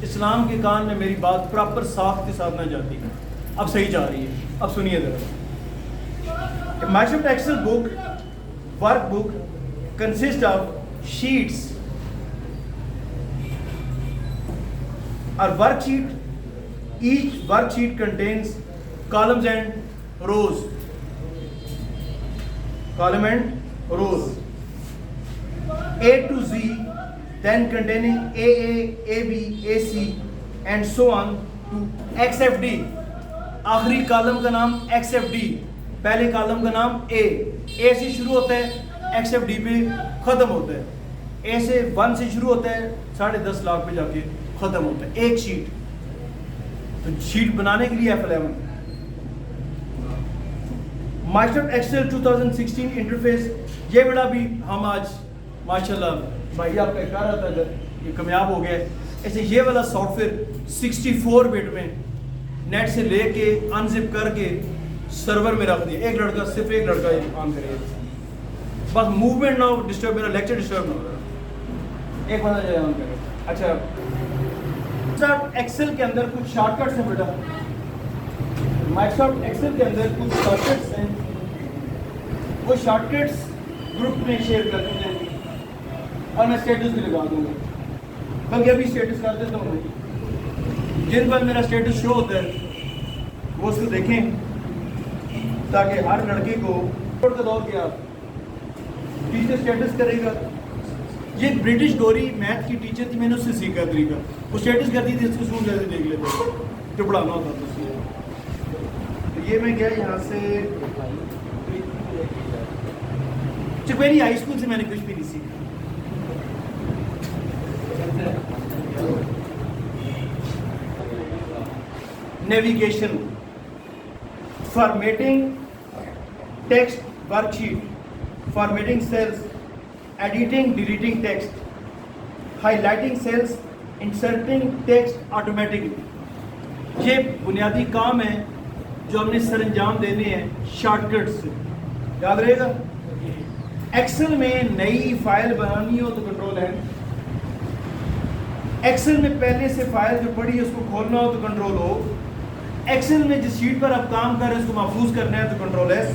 इस्लाम के कान में मेरी बात प्रॉपर साफ के साथ ना जाती। अब सही जा रही है, अब सुनिए जरा। Microsoft Excel book workbook consist of sheets और worksheet. Each worksheet contains columns and rows. Column and rows. A to Z, then containing AA, AB, AC, and so on to XFD. आखिरी कॉलम का नाम XFD, पहले column का नाम A। A से शुरू होता है, XFD पे ख़त्म होता है। A से 1 से शुरू होता है, 10.5 लाख पे जाके ख़त्म होता है एक शीट। तो शीट बनाने के लिए F11। माइक्रोसॉफ्ट एक्सेल 2016 इंटरफेस, ये बड़ा भी हम आज माशाल्लाह भाई आपका कह रहा था अगर ये कामयाब हो गया। ऐसे ये वाला सॉफ्टवेयर 64 बिट में नेट से लेके अनजिप करके सर्वर में रख दिया। एक लड़का, सिर्फ एक लड़का ये काम करेगा, बस मूवमेंट ना हो, डिस्टर्ब, मेरा लेक्चर डिस्टर्ब ना हो, एक बंदा जाए ऑन करे। अच्छा, माइक्रोसॉफ्ट एक्सेल के अंदर कुछ शॉर्टकट्स हैं बेटा। माइक्रोसॉफ्ट एक्सेल के अंदर कुछ शॉर्टकट्स हैं, वो शॉर्टकट्स ग्रुप में शेयर कर दूंगा और मैं स्टेटस भी लगा दूंगा। बल्कि अभी स्टेटस कर देता हूँ, जिन पर मेरा स्टेटस शो होता है वो उसको देखें, ताकि हर लड़के को का दौर किया टीचर स्टेटस करेगा। ये ब्रिटिश गौरी मैथ की टीचर थी, मैंने उससे सीखा तरीका। वो स्टेटस करती थी, इसको सुन लेते देख लेते जो पढ़ाना होता था उससे। तो ये मैं क्या यहाँ से मेरी हाई स्कूल से मैंने कुछ भी नहीं सीखा। Navigation, formatting text worksheet, formatting cells, editing deleting text, highlighting cells, inserting text automatically. ये बुनियादी काम है जो हमने सरंजाम देने हैं शॉर्टकट से, याद रहेगा। एक्सेल में नई फाइल बनानी हो तो कंट्रोल है, एक्सेल में पहले से फाइल जो पड़ी है उसको खोलना हो तो कंट्रोल हो, एक्सेल में जिस शीट पर आप काम कर रहे हैं उसको महफूज करना है तो कंट्रोल एस,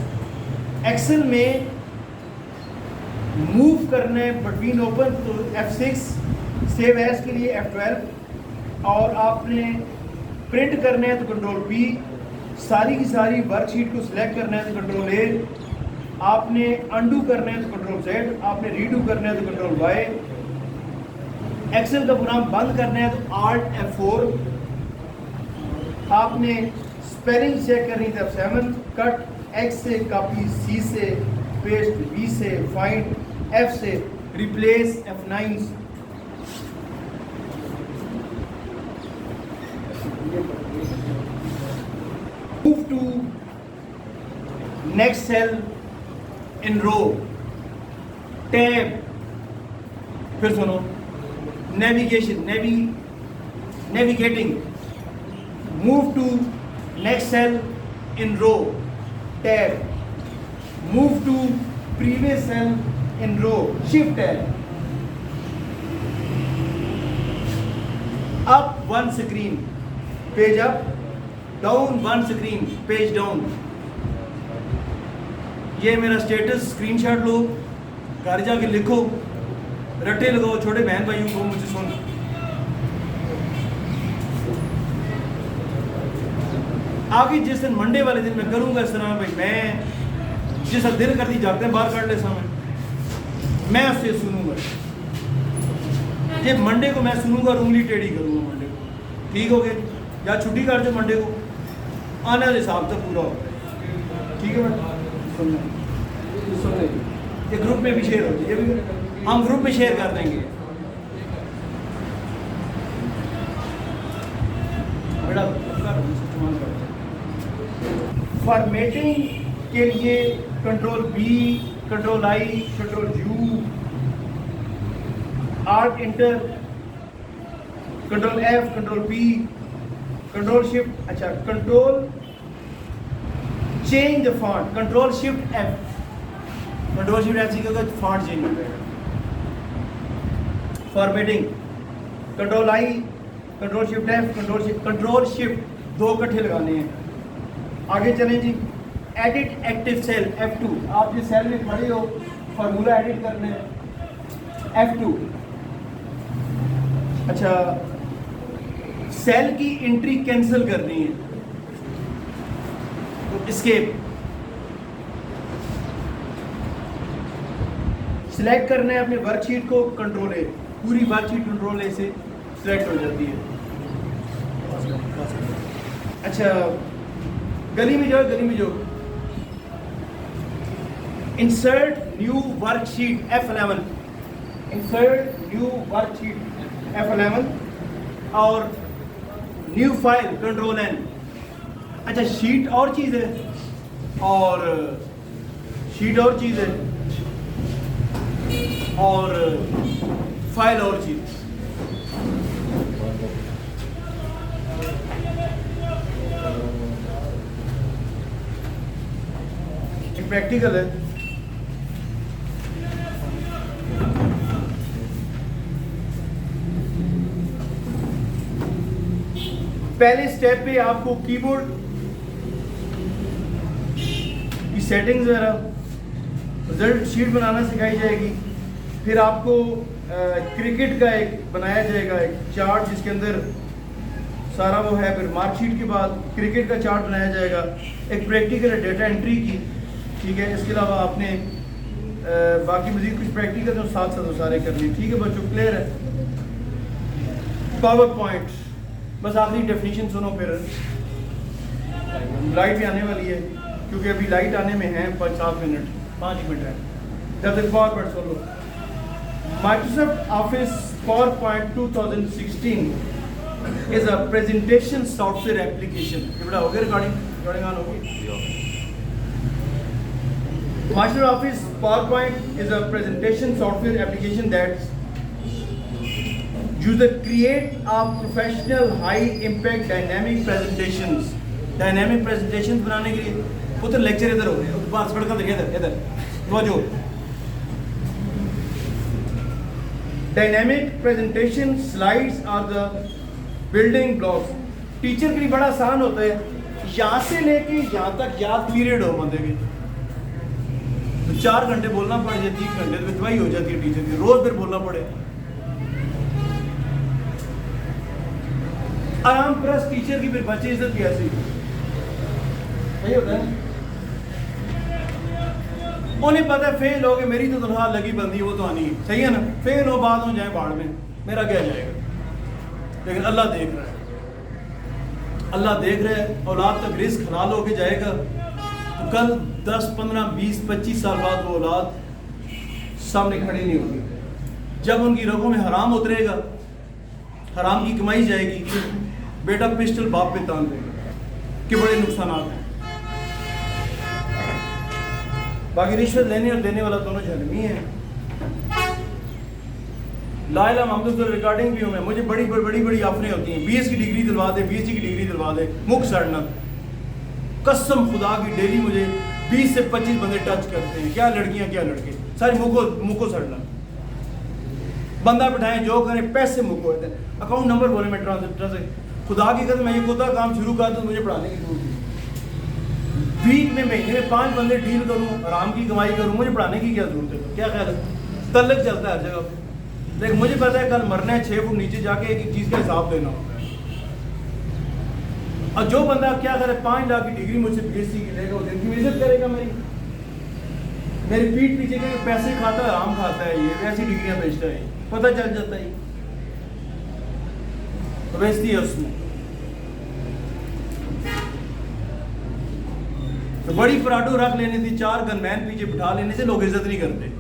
एक्सेल में मूव करना है बिटवीन ओपन तो F6, सेव एज के लिए F12, और आपने प्रिंट करना है तो कंट्रोल P, सारी की सारी वर्कशीट को सिलेक्ट करना है तो कंट्रोल A, आपने अंडू करना है तो कंट्रोल Z, आपने रीडू करना है तो कंट्रोल Y, एक्सेल का प्रोग्राम बंद करना है तो Alt F4, आपने स्पेलिंग चेक करनी है तो F7, कट X से कॉपी, C से पेस्ट, V से फाइंड, F से replace, F9। Move to next cell in row, tab, फिर सुनो, navigation, navigating, move to next cell in row, tab, move to previous cell in row, shift tab, up one screen, page up, down one screen, page down. ये मेरा status screenshot लो, घर जाके लिखो, रट्टे लगाओ छोटे बहन भाइयों को, मुझे सुन। आगे जिस दिन मंडे वाले दिन मैं करूंगा इस तरह, भाई मैं जिस दिल करती जाते हैं बाहर काट ले समय, मैं उससे सुनूंगा। ये मंडे को मैं सुनूंगा और उंगली टेढ़ी करूंगा मंडे को, ठीक हो गया? या छुट्टी कर जो मंडे को, आने वाले हिसाब से पूरा होता है, ठीक है बेटा? सुनना ये ग्रुप में भी शेयर हो, ये भी हम ग्रुप में शेयर कर देंगे बेटा। फॉर्मेटिंग के लिए control B, control I, control U, Alt enter, control F, control P, control shift. अच्छा, control change the font, control shift F, control shift F से क्या होगा, फॉन्ट चेंज हो जाएगा। Formatting, control I, control shift F, control shift 2 इकट्ठे लगाने हैं। आगे चलें जी, एडिट एक्टिव सेल F2, आप जिस सेल में खड़े हो फार्मूला एडिट करने F2। अच्छा, सेल की एंट्री कैंसिल करनी है तो एस्केप, सिलेक्ट करना है अपने वर्कशीट को, कंट्रोल ए, पूरी वर्कशीट कंट्रोल ए से सिलेक्ट हो जाती है। अच्छा, गली में जाओ, गली में जाओ, insert new worksheet F11, insert new worksheet F11 और न्यू फाइल कंट्रोल N। अच्छा, शीट और चीज़ है और शीट और चीज़ है और फाइल और चीज़। प्रैक्टिकल है। पहले स्टेप पे आपको कीबोर्ड की सेटिंग्स वगैरह, रिजल्ट शीट बनाना सिखाई जाएगी। फिर आपको क्रिकेट का एक बनाया जाएगा, एक चार्ट जिसके अंदर सारा वो है। फिर मार्कशीट के बाद क्रिकेट का चार्ट बनाया जाएगा। एक प्रैक्टिकल है डेटा एंट्री की, ठीक है। इसके अलावा आपने बाकी मजीद कुछ प्रैक्टिकल तो साथ साथ सारे करने, ठीक है बच्चों, क्लियर है। पावर पॉइंट, बस आखिरी डेफिनेशन सुनो, फिर लाइट भी आने वाली है क्योंकि अभी लाइट आने में है 5 मिनट है। जब तक power point soon low. Microsoft office power point 2016 is a presentation software application. ये बड़ा हो गया, रिकॉर्डिंग ऑन होगी। Microsoft Office PowerPoint is a presentation software application that user create a professional high impact dynamic presentations। Dynamic presentations बनाने के लिए पुत्र lecture इधर हो रहे हैं, बाहर सड़क का देखिए, इधर जो Dynamic presentation slides are the building blocks। Teacher के लिए बड़ा आसान होता है, यहाँ से लेके यहाँ तक याद पीरियड हो बंदे की, तो 4 घंटे बोलना पड़ जाती है, 3 घंटे तो दवाई हो जाती है टीचर की, रोज फिर बोलना पड़े। आराम प्लस टीचर की फिर बच्चे इज्जत की ऐसी सही होता है। उन्हें पता है फेल हो गए, मेरी तो तनख्वाह लगी बंदी, वो तो आनी है, सही है ना। फेल हो, बात हो जाए बाढ़ में, मेरा क्या जाएगा। लेकिन अल्लाह देख रहा है, अल्लाह देख रहा है। औलाद तक रिस्क हलाल होके जाएगा तो कल 10, 15, 20, 25 साल बाद वो औलाद सामने खड़ी नहीं होगी। जब उनकी रगों में हराम उतरेगा, हराम की कमाई जाएगी, बेटा पिस्टल बाप पे तान देगा कि बड़े नुकसान हैं। बाकी रिश्वत लेने और देने वाला दोनों जहन्नमी है। लाइला महमूद रिकॉर्डिंग भी हूँ मैं, मुझे बड़ी बड़ी ऑफरें होती हैं, BS की डिग्री दिलवा दे, BSc की डिग्री दिलवा दे, मुख सड़ना। कसम खुदा की डेली मुझे 20 से 25 बंदे टच करते हैं, क्या लड़कियां क्या लड़के, सारे मुँह को सड़ना। बंदा बिठाएं जो करें, पैसे मुँह को देते, अकाउंट नंबर बोले, मैं ट्रांसफर से खुदा की कसम मैं ये खुदा काम शुरू कर दूँ, मुझे पढ़ाने की जरूरत नहीं। वीक में महीने में 5 बंदे डील करूँ, आराम की कमाई करूँ, मुझे पढ़ाने की क्या जरूरत है। क्या ख्याल है, तल्लक चलता है हर जगह। लेकिन मुझे पता है कल मरना है, 6 फुट नीचे जाके एक चीज़ का हिसाब देना होगा। और जो बंदा क्या करे 5 लाख की डिग्री मुझसे BSc की लेगा, वो दिन की इज्जत करेगा मेरी पीठ पीछे के पैसे खाता है, आराम खाता है, ये ऐसी डिग्रियां बेचता है, पता चल जाता है तो बेचती है उसमें। तो बड़ी पराठो रख लेने थी, 4 गनमैन पीछे बिठा लेने से लोग इज्जत नहीं करते।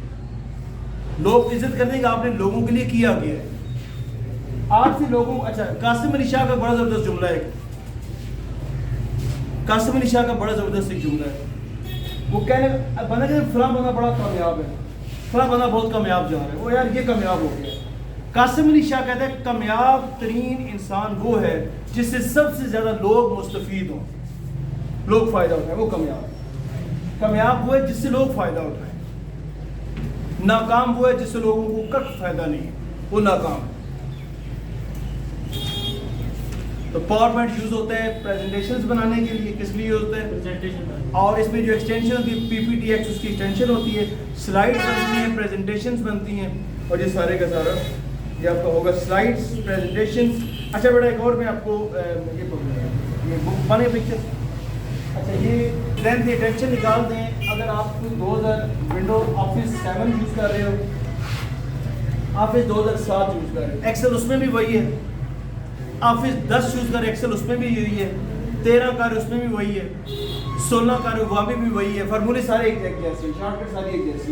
लोग इज्जत करने का आपने लोगों के लिए किया गया है। आज से लोगों, अच्छा कासिम अली शाह का बड़ा जबरदस्त जुमला है, कासिम अली शाह का बड़ा जबरदस्त एक जुमला है। वो कहने बंदा कहते फलां बंदा बड़ा कामयाब है, फलां बंदा बहुत कामयाब जा रहा है, वो यार ये कामयाब हो गया। कासिम अली शाह कहते हैं कामयाब तरीन इंसान वो है जिससे सबसे ज्यादा लोग मुस्तफीद हों, लोग फायदा उठाएं, वो कामयाब है। कामयाब हुए जिससे लोग फायदा उठाएं, नाकाम हुए जिससे लोगों को कट फायदा नहीं है, वो नाकाम है। तो पावर पॉइंट यूज होता है प्रेजेंटेशंस बनाने के लिए, किस लिए यूज होता है? प्रेजेंटेशन। और इसमें जो एक्सटेंशन होती है PPTX उसकी एक्सटेंशन होती है, स्लाइड्स बनती हैं, प्रेजेंटेशंस बनती हैं, और ये सारे का सारा ये आपका होगा स्लाइड्स, प्रेजेंटेशंस। अच्छा बेटा एक और मैं आपको ये बुक बने पिक्चर, अच्छा ये लेंथ अटेंशन निकाल दें। अगर आप 2000 विंडो ऑफिस 7 यूज़ कर रहे हो, ऑफिस 2007 यूज़ कर रहे हो, एक्सेल उसमें भी वही है, ऑफिस 10 यूज़ कर एक्सेल उसमें भी यही है, 13 कर उसमें भी वही है, 16 कर वहाँ पे भी वही है, फार्मूले सारे एक जैसे, शॉर्टकट सारी एक जैसी।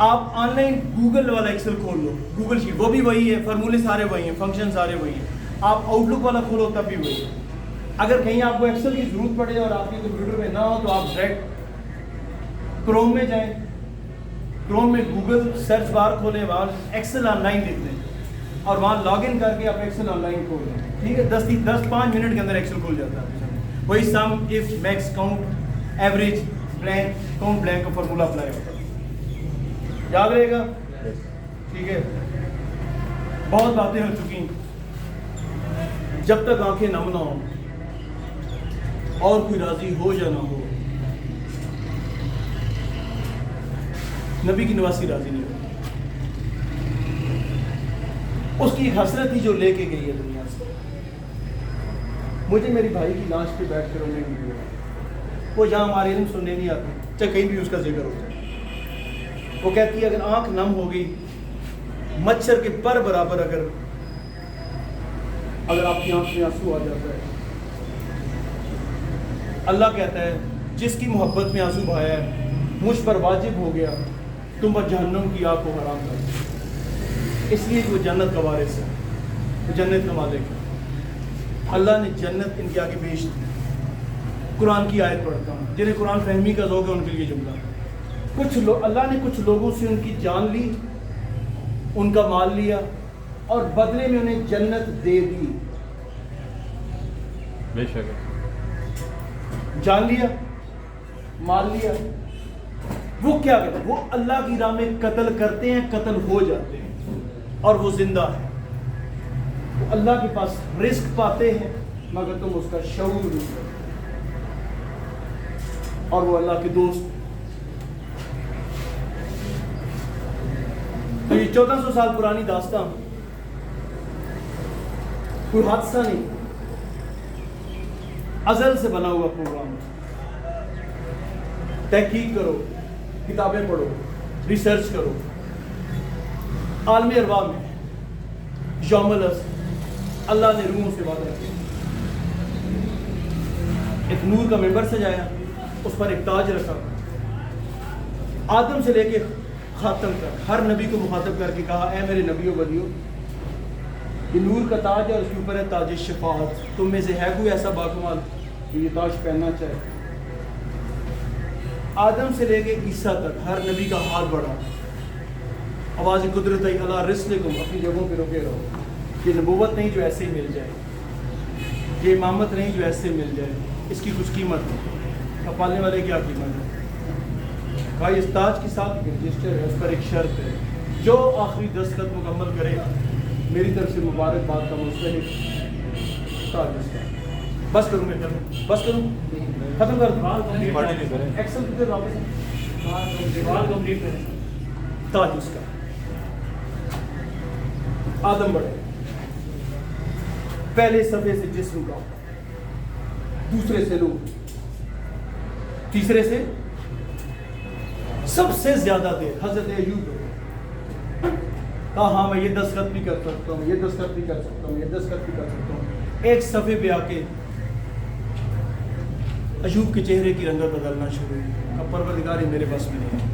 आप ऑनलाइन गूगल वाला एक्सेल खोल लो, गूगल शीट, वो भी वही है, फार्मूले सारे वही हैं, फंक्शन सारे वही हैं। आप आउटलुक वाला खोलो तब भी वही है। अगर कहीं आपको एक्सेल की जरूरत पड़े और आपके कंप्यूटर में ना हो तो आप डायरेक्ट क्रोम में जाएं, क्रोम में गूगल सर्च बार खोलें, वहाँ एक्सेल ऑनलाइन लिख दें और वहाँ लॉगिन करके आप एक्सेल ऑनलाइन खोल लें, ठीक है। 10-5 मिनट के अंदर एक्सेल खुल जाता है। वही sum, if, max, count, average, blank, count blank का फॉर्मूला अप्लाई होता है, याद रहेगा, ठीक है। बहुत बातें हो चुकी, जब तक आंखें नम ना हो और कोई राजी हो या ना हो, नबी की नवासी राजी नहीं होती। उसकी एक हसरत थी जो लेके गई है दुनिया से। मुझे मेरी भाई की लाश पे बैठ कर रोने की हुआ, वो जहाँ हमारे इल्म सुनने नहीं आते, चाहे कहीं भी उसका जिक्र हो जाए। वो कहती है अगर आंख नम हो गई, मच्छर के पर बराबर अगर आपकी आंख में आंसू आ जाता है, अल्लाह कहता है जिसकी मोहब्बत में आंसू बहाया है मुझ पर वाजिब हो गया तुम पर जहन्नम की आग को हराम कर दो। इसलिए वो जन्नत का वारिस है, वो जन्नत का मालिक है। अल्लाह ने जन्नत इनके आगे पेश दी। कुरान की आयत पढ़ता हूँ, जिन्हें कुरान फहमी का ज़ौक़ है उनके लिए जुमला। कुछ लोग, अल्लाह ने कुछ लोगों से उनकी जान ली, उनका माल लिया और बदले में उन्हें जन्नत दे दी। बेशक जान लिया, माल लिया, वो क्या करते हैं? वो अल्लाह की राह में कत्ल करते हैं, कत्ल हो जाते हैं और वो जिंदा है। वो अल्लाह के पास रिस्क पाते हैं मगर तुम उसका शऊर नहीं करते, और वो अल्लाह के दोस्त। तो ये 1400 साल पुरानी दास्तान कोई हादसा नहीं, अजल से बना हुआ प्रोग्राम। तहकीक करो, किताबें पढ़ो, रिसर्च करो। आलम अरवा में यौमुल अस्र अल्लाह ने रूहों से वादा किया, एक नूर का मेंबर सजाया, उस पर एक ताज रखा, आदम से लेके खातम तक हर नबी को मुखातब करके कहा, ऐ मेरे नबियों बलियो, ये नूर का ताज है और उसके ऊपर है ताज शफाअत। तुम में से है कोई ऐसा बाकमाल जो ये ताज पहनना चाहे? आदम से लेके ईसा तक हर नबी का हाथ बढ़ा, आवाज़ कुदरत आई अला रिस्लिकुम, अपनी जगहों पे रुके रहो। ये नबूवत नहीं जो ऐसे ही मिल जाए, ये इमामत नहीं जो ऐसे मिल जाए, इसकी कुछ कीमत नहीं। अब पालने वाले क्या कीमत है भाई? इस ताज के साथ रजिस्टर है, उस पर एक शर्त है, जो आखिरी दस्तखत मुकम्मल करेगा मेरी तरफ से मुबारकबाद का मुस्तहिक ताज इसका। बस करूँ मैं, करूँ बस करूँ, खत्म कर दूँ। एक्सेल पे वापस कंप्लीट करें। ताज उसका, आदम बढ़े, पहले सफे से जिस्म का, दूसरे से रूह, तीसरे से सबसे ज्यादा देर हजरत अय्यूब कहा हाँ मैं ये दस्तखत भी कर सकता हूँ, ये दस्तखत भी कर सकता हूँ, ये दस्तखत भी कर सकता हूँ। एक सफ़े पे आके अय्यूब के चेहरे की रंगत बदलना शुरू हुई। अब परवरदिगार मेरे बस में नहीं है,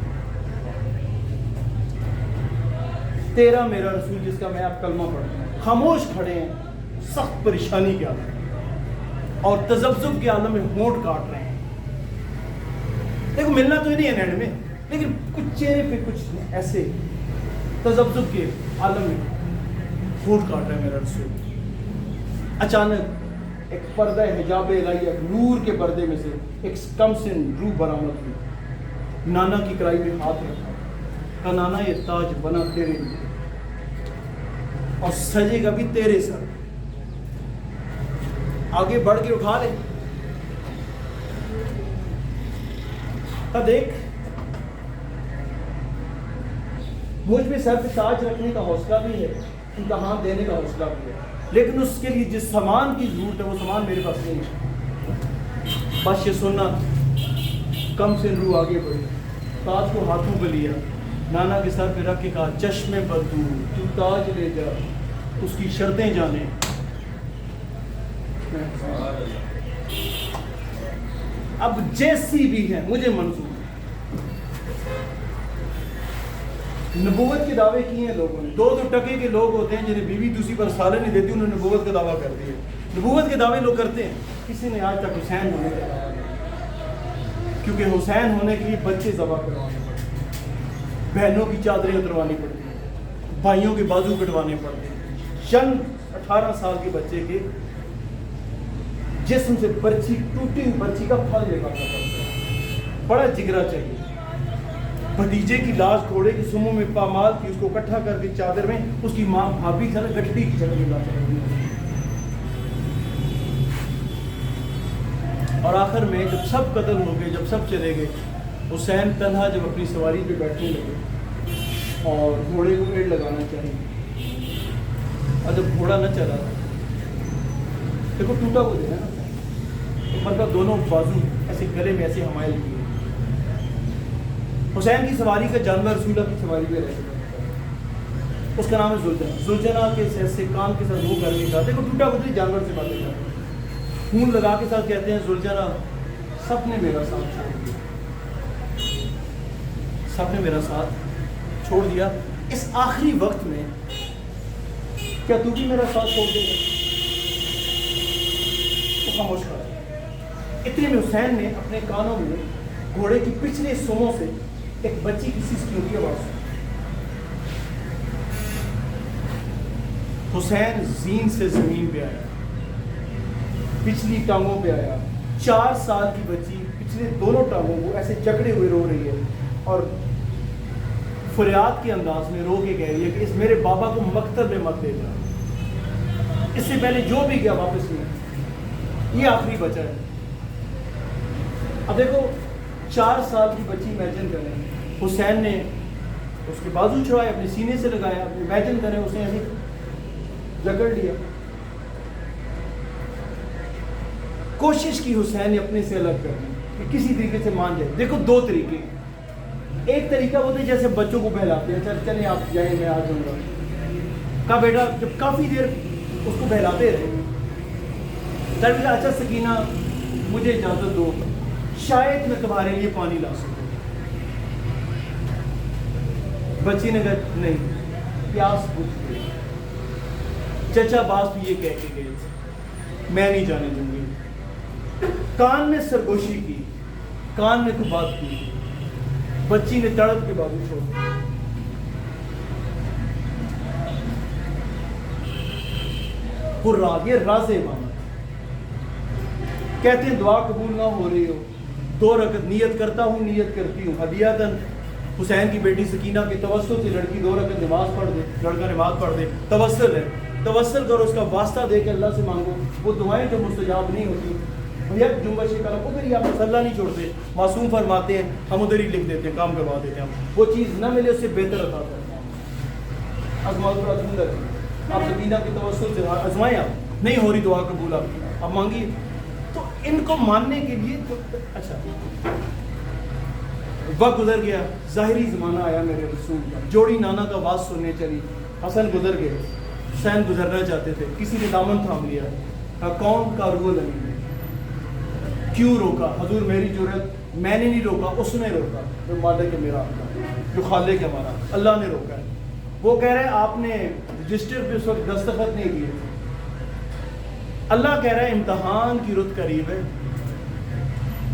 तेरा मेरा रसूल जिसका मैं आप कलमा पढ़ता हूँ। खामोश खड़े हैं सख्त परेशानी के आलम और तजब्जुब के आलम में होंठ काट रहे हैं। देखो मिलना तो नहीं है एंड में, लेकिन कुछ चेहरे पे कुछ ऐसे तजब्जुब के आलम में होंठ काट रहा है मेरा रसूल। अचानक एक पर्दा हिजाब इलाही, एक नूर के पर्दे में से एक कमसिन रूह बरामद हुई। नाना की कलाई में हाथ रखा, कहा नाना ये ताज बना तेरे लिए और सजेगा भी तेरे सर। आगे बढ़ के उठा ले, देख मुझ पे सर पे ताज रखने का हौसला भी है, इम्तहान देने का हौसला भी है, लेकिन उसके लिए जिस सामान की जरूरत है वो सामान मेरे पास नहीं है। बस ये सुनना। कम से रूह आगे बढ़ी, ताज को हाथों पे लिया, नाना के सर पे रख के कहा चश्मे पर तू ताज ले जा, उसकी शर्तें जाने। अब जैसी भी है मुझे मंजूर। नबूवत के दावे किए हैं लोगों ने। दो टके के लोग होते हैं जिन्हें बीवी दूसरी पर साले नहीं देती, उन्होंने नबूवत का दावा कर दिया। नबूवत के दावे लोग करते हैं, किसी ने आज तक हुसैन होने का दावा नहीं, क्योंकि हुसैन होने के लिए बच्चे ज़बह करवाने पड़ते हैं, बहनों की चादरें उतरवानी पड़ती हैं, भाइयों के बाजू कटवाने पड़ते हैं, चंद 18 साल के बच्चे के जिस्म से बर्छी, टूटी हुई बर्छी का फल निकालना पड़ता है। बड़ा जिगरा चाहिए। भतीजे की लाश घोड़े की सुमों में पामाल थी, उसको इकट्ठा करके चादर में उसकी माँ भाभी घर गठड़ी की जगह मिला। और आखिर में जब सब कत्ल हो गए, जब सब चले गए, हुसैन तन्हा जब अपनी सवारी पे बैठने लगे और घोड़े को पेड़ लगाना चाहिए, और जब घोड़ा न चला, देखो टूटा हुआ है ना, मतलब दोनों बाजू ऐसे गले में ऐसे हमायल किए। हुसैन की सवारी का जानवर रसूलुल्लाह की सवारी पे रहे, उसका नाम है जुलजना। जुलजना के से कान के साथ मुंह करके कहा, देखो टूटा हुआ जानवर से बातें कर, खून लगा के साथ कहते हैं जुलजना सबने मेरा साथ छोड़ दिया, सबने मेरा साथ छोड़ दिया, इस आखिरी वक्त में क्या तू भी मेरा साथ छोड़ देगा? तो खामोश कर। इतने में हुसैन ने अपने कानों में घोड़े की पिछले सुमों से एक बच्ची की सिसकी की आवाज सुनी। हुसैन जीन से जमीन पे आया, पिछली टांगों पे आया। 4 साल की बच्ची पिछले दोनों टांगों को ऐसे जकड़े हुए रो रही है और फरियाद के अंदाज में रो के कह रही है कि इस मेरे बाबा को मकतल में मत ले जा, इससे पहले जो भी गया वापस नहीं, ये आखिरी बचा है। अब देखो 4 साल की बच्ची इमेजिन करें, हुसैन ने उसके बाजू छुड़ाए, अपने सीने से लगाया, इमेजिन करें उसने ऐसे जकड़ लिया। कोशिश की हुसैन ने अपने से अलग करने कि किसी तरीके से मान जाए। देखो 2 तरीके, एक तरीका होता है जैसे बच्चों को बहलाते हैं, चल चले आप जाए मैं आ जाऊँगा, कहा बेटा, जब काफ़ी देर उसको बहलाते रहे, तब अच्छा सकीना मुझे इजाज़त दो, शायद मैं तुम्हारे लिए पानी ला सकूं। बच्ची ने कहा नहीं, प्यास बुझ गई, चचा बास भी ये कह के गए थे, मैं नहीं जाने दूंगी। कान में सरगोशी की, कान में तो बात की, बच्ची ने तड़प के बाजू छोड़ दिया। ये राज़ इमामत कहते हैं, दुआ कबूल ना हो रही हो, 2 रकत नियत करता हूँ, नियत करती हूँ, हदियातन हुसैन की बेटी सकीना के तवस्सुल से लड़की 2 रकत नमाज पढ़ दे, लड़का नमाज पढ़ दे, तवस्सुल है, तवस्सुल करो, उसका वास्ता दे के अल्लाह से मांगो। वो दुआएं जो मुस्तजाब नहीं होती, भैया जुम्बश कलम उधर ही आप मसल्ला नहीं छोड़ते, मासूम फरमाते हैं, हम उधर ही लिख देते हैं, काम करवा देते हैं, हम वो चीज़ ना मिले उससे बेहतर अता करते हैं। अजमाल आप सकीना के तवस्सुल से आजमाएं, आप नहीं हो रही दुआ कबूल आपकी, अब मांगिए। तो इनको मानने के लिए तो अच्छा वक्त गुजर गया, ज़ाहिरी ज़माना आया मेरे रसूल का, जोड़ी नाना का आवाज़ सुनने चली, हसन गुजर गए, हुसैन गुजरना चाहते थे, किसी ने दामन थाम लिया, कौन का रूल नहीं, क्यों रोका? हजूर मेरी जरूरत, मैंने नहीं रोका, उसने रोका, जो मालिक है मेरा, जो खालिक है हमारा, अल्लाह ने रोका है। वो कह रहे हैं आपने रजिस्टर पे उस वक्त दस्तखत नहीं किए थे, अल्लाह कह रहा है इम्तहान की रुत करीब है,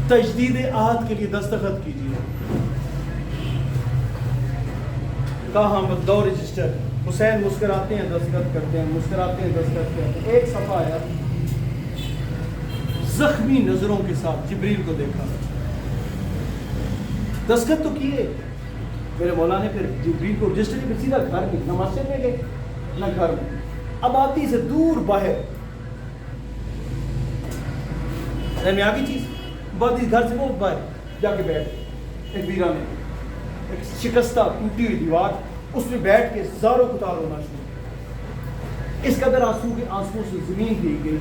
तजदीद आहद के लिए दस्तखत कीजिए। कहा दो रजिस्टर, हुसैन मुस्कुराते हैं दस्तखत करते हैं, मुस्कुराते हैं दस्तखत करते हैं। एक सफ़ा आया, जख्मी नजरों के साथ जिब्रील को देखा। दस्तखत तो किए मेरे मौला ने, फिर जिब्रील को रजिस्टर पे सीधा घर में, न मस्जिद में गए न घर में, आबादी से दूर बाहर। यहाँ की चीज आबादी घर से बहुत बाहर जाके बैठ एक वीरा ने एक शिकस्ता टूटी हुई दीवार, उसमें बैठ के ज़ारो कुतार होना शुरू। इस कदर आंसुओं से जमीन भीग गई।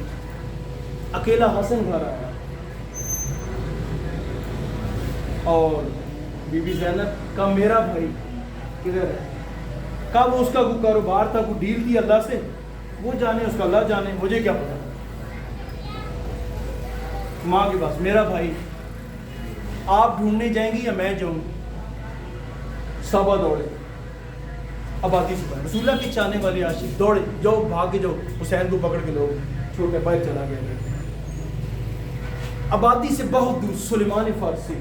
अकेला हसन घर आया और बीबी ज़ैनब का मेरा भाई किधर है? का वो उसका कोई कारोबार था, कोई डील थी अल्लाह से, वो जाने, उसका अल्लाह जाने, मुझे क्या पता। माँ के पास मेरा भाई, आप ढूंढने जाएंगी या मैं जाऊँ? साबा दौड़े आबादी से बाहर, रसूलुल्लाह के चाहने वाले आशिक दौड़े, जाओ भाग के जाओ, हुसैन को पकड़ के लोग छोड़ के बाहर चला गया। आबादी से बहुत दूर सुलेमान फारसी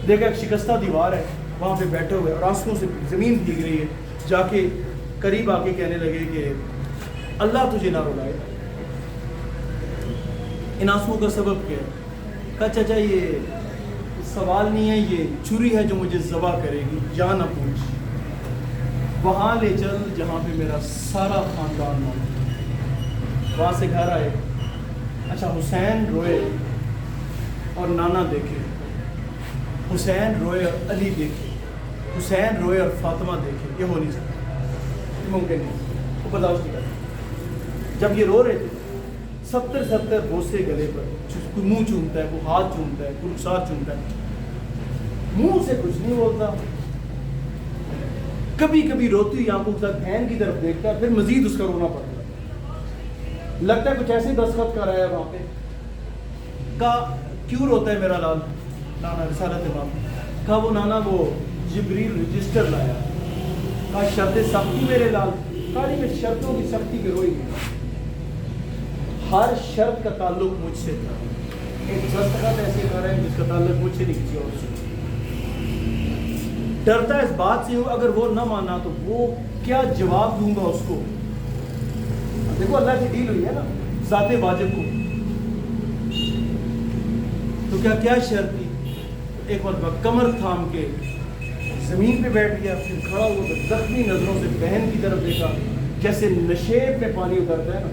देखा, एक शिकस्ता दीवार है, वहाँ पे बैठे हुए और आंसुओं से ज़मीन भीग रही है। जाके करीब आके कहने लगे कि अल्लाह तुझे ना रुलाए। इन आंसुओं का सबब क्या है? कहा चाचा ये सवाल नहीं है, ये छुरी है जो मुझे ज़बा करेगी, जा ना पूछ, वहाँ ले चल जहाँ पे मेरा सारा ख़ानदान मौजूद। वहाँ से घर आए। अच्छा, हुसैन रोए और नाना देखे, हुसैन रोए और अली देखे, हुसैन रोए और फातिमा देखे, ये हो नहीं सकता, मुमकिन नहीं, वो बर्दाश्त नहीं करता। जब ये रो रहे थे 70 बोसे गले पर, कोई मुंह चूमता है, कोई हाथ चूमता है, कोई रुखसार चूमता है, मुंह से कुछ नहीं बोलता। कभी कभी रोती हुई आंखों के साथ बहन की तरफ देखता है, फिर मजीद उसका रोना पड़ता है। लगता है कुछ ऐसे दस्तखत कर रहा है वहां पे। का क्यों रोता है मेरा लाल? नाना रिसालत बाप का वो नाना वो जिब्रील रजिस्टर लाया। का शर्त सख्ती मेरे लाल, काली में शर्तों की सख्ती के रोई। हर शर्त का ताल्लुक मुझसे था। एक दस्तखत ऐसे कर रहे हैं जिसका ताल्लुक मुझसे नहीं किसी और से। डरता है इस बात से, अगर वो न माना तो वो क्या जवाब दूंगा उसको। देखो अल्लाह की डील हुई है ना ज़ाते वाजिब को, तो क्या क्या शर्त थी? एक बार कमर थाम के जमीन पे बैठ गया, फिर खड़ा हुआ तो जख्मी नजरों से बहन की तरफ देखा, जैसे नशेब में पानी उतरता है ना।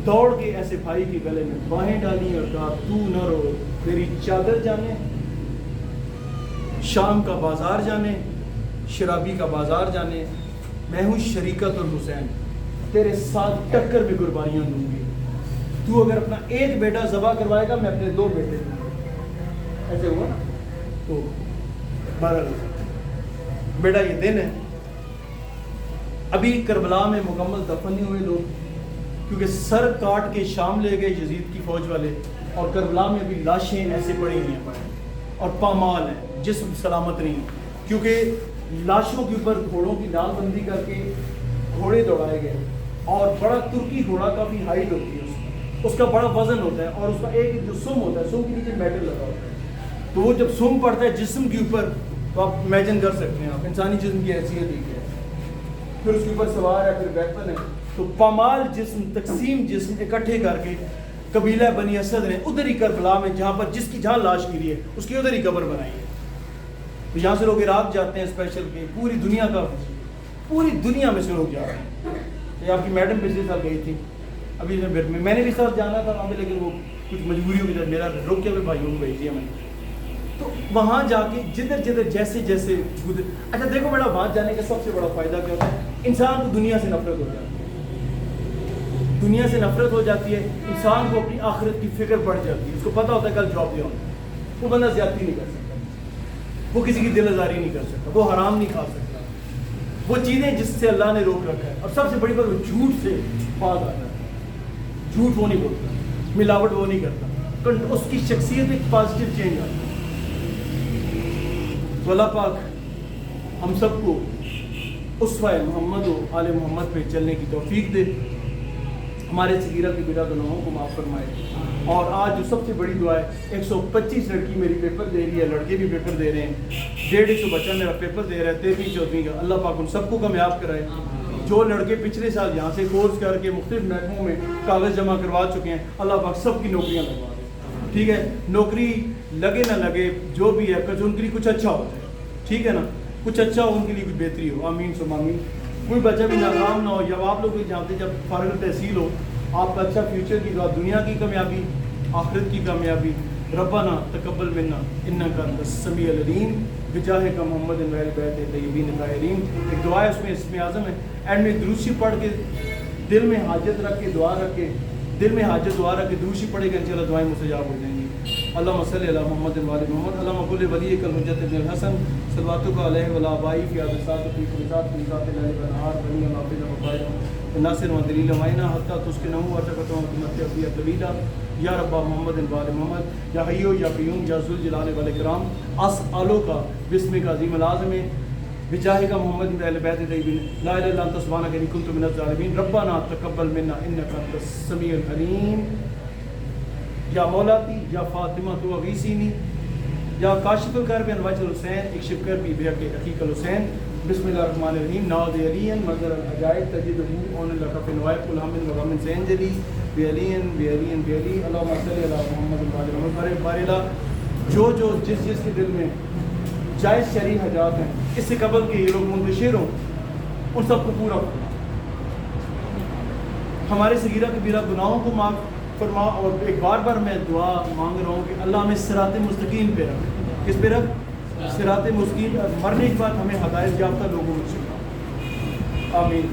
दौड़ के ऐसे भाई के गले में बाहें डाली और कहा, तू न रो, तेरी चादर जाने, शाम का बाजार जाने, शराबी का बाजार जाने, मैं हूँ शरीकत और हुसैन, तेरे साथ टक्कर में कुर्बानियाँ दूंगी। तू अगर अपना एक बेटा ज़बा करवाएगा, मैं अपने 2 बेटे दूंगा। ऐसे हुआ ना। तो 12 बेटा ये दिन है। अभी करबला में मुकम्मल दफन नहीं हुए लोग, क्योंकि सर काट के शाम ले गए यजीद की फौज वाले, और करबला में भी लाशें ऐसे पड़ी हुई हैं और पामाल है, जिस्म सलामत नहीं, क्योंकि लाशों के ऊपर घोड़ों की नालबंदी करके घोड़े दौड़ाए गए। और बड़ा तुर्की घोड़ा काफ़ी हाइट होती है, उसका बड़ा वजन होता है, और उसका एक जो सुम होता है, सुम के नीचे मेटल लगा होता है, तो वो जब सुम पड़ता है जिस्म के ऊपर, तो आप इमेजिन कर सकते हैं, आप इंसानी जिस्म की हैसियत ही है। फिर उसके ऊपर सवार है, फिर वेपन है, तो पामाल जिस्म, तकसीम जिस्म इकट्ठे करके कबीला बनी असद ने उधर ही करबला में, जहाँ पर जिसकी जहाँ लाश गिरी है उसकी उधर ही कब्र बनाई है। तो यहाँ से लोग इराक जाते हैं स्पेशल के, पूरी दुनिया में से लोग जा रहे हैं। ये आपकी मैडम पिछले साल गई थी, अभी मैंने भी साथ जाना था वहाँ पे, लेकिन वो कुछ मजबूरियों की वजह मेरा रोक के भाइयों को भेज दिया मैंने। तो वहाँ जाके जिधर जिधर जैसे जैसे अच्छा देखो बेटा, वहाँ जाने का सबसे बड़ा फ़ायदा क्या होता है? इंसान को दुनिया से नफरत हो जाती है, दुनिया से नफरत हो जाती है, इंसान को अपनी आखिरत की फिक्र पड़ जाती है। उसको पता होता है कल जॉब पे होना, वो बंदा ज़्यादती नहीं कर सकता, वो किसी की दिल आज़ारी नहीं कर सकता, वो हराम नहीं खा सकता, वो चीज़ें जिससे अल्लाह ने रोक रखा है। और सबसे बड़ी बात, वो झूठ से बाज आता है, झूठ वो नहीं बोलता, मिलावट वो नहीं करता, तो उसकी शख्सियत में पॉजिटिव चेंज आता है। तो अल्लाह पाक हम सबको उसवाए मोहम्मद व आले मोहम्मद पे चलने की तौफीक दे, हमारे सगीरा की बिला गुनाहों को माफ़ फरमाए। और आज जो सबसे बड़ी दुआ है, 125 लड़की मेरी पेपर दे रही है, लड़के भी पेपर दे रहे हैं, 150 बच्चा मेरा पेपर दे रहा है 13वीं 14वीं का। अल्लाह पाक उन सबको कामयाब कराए, जो लड़के पिछले साल यहाँ से कोर्स करके मुख्तलिफ महकमों में कागज़ जमा करवा चुके हैं, अल्लाह पाक सबकी नौकरियाँ लगवा दे। ठीक है, नौकरी लगे ना लगे जो भी है, कुछ उनके लिए कुछ अच्छा हो जाए। ठीक है ना, कुछ अच्छा हो, उनके लिए कुछ बेहतरी हो। आमीन सुम आमीन। कोई बच्चा भी नाकाम ना हो। जब आप लोग भी जानते हैं, जब फारिग तहसील हो, आपका अच्छा फ्यूचर की दुआ, दुनिया की कामयाबी, आखिरत की कामयाबी। रब्बाना तकब्बल मिन्ना इन्नका अंतस समीउल अलीम बिजाह का मोहम्मद वैल बैत तय्यबीन ताहिरीन। एक दुआ है, उसमें इसमें आज़म है। एंड में दुरूशी पढ़ के दिल में हाजत रख के दुआ रख के, दिल में हाजत दुआ रख के दुरूशी पढ़ेगा, इंशाअल्लाह दुआएं मुस्तजाब हो जाएंगी। अल्लाहुम्मा सल्लि अला मुहम्मद व आलि मुहम्मद। अल्लाहुम्मा कुल्लि वलिय्यिकल हुज्जत इब्न अल हसन सल्लल्लाहु अलैहि व आबाई फी अदसात फी कुलसात फी ज़ात लैल व नहार व हिया नाफिज़ व क़ाइम नासिर व दलील वैना हत्ता तुस्किनहु व तक़तु तुमत्ति फी तवीला या रब्बा मोहम्मद व आलि मोहम्मद या हय्यु या क़य्यूम या ज़ुल जलाल वल इकराम अस्अलुका बिस्मिका अज़ीमुल आज़म बिजाहिका मोहम्मद व आलि बैत तय्यबीन ला इलाहा इल्ला अंता सुब्हानका इन्नी कुन्तु मिनज़ ज़ालिमीन। रब्बना तक़ब्बल मिन्ना इन्नका अंतस समीउल अलीम। या मौलाती या फातिमा तो अगीसीनी या काशिफुल कर्ब अनवाजुल हुसैन इक्शिफ कर्बी बिहक़ अक़ीक़ुल हुसैन। बिस्मिल्लाहिर्रहमानिर्रहीम। नाद अलियन मंज़र अल अजाइब तजिदहु औन लका फी नवाइब कुल हमिन व गमिन सैंजली बिअलियन बिअलियन बिअली। अल्लाहुम्मा सल्लि अला मुहम्मद व आलि मुहम्मद। बारिला जो जिस के दिल में जायज़ शरई हजात हैं, इससे कबल के ये लोग मुंतशिर हों, उन सबको पूरा करना। हमारे सगीरा कबीरा गुनाहों को माफ़ फरमा। और एक बार मैं दुआ मांग रहा हूँ कि अल्लाह हमें सिराते मुस्तकीम पे रख। किस पे रख? सिराते मुस्तकीम। मरने के बाद हमें हदायत याफ्ता लोगों में से। आमीन।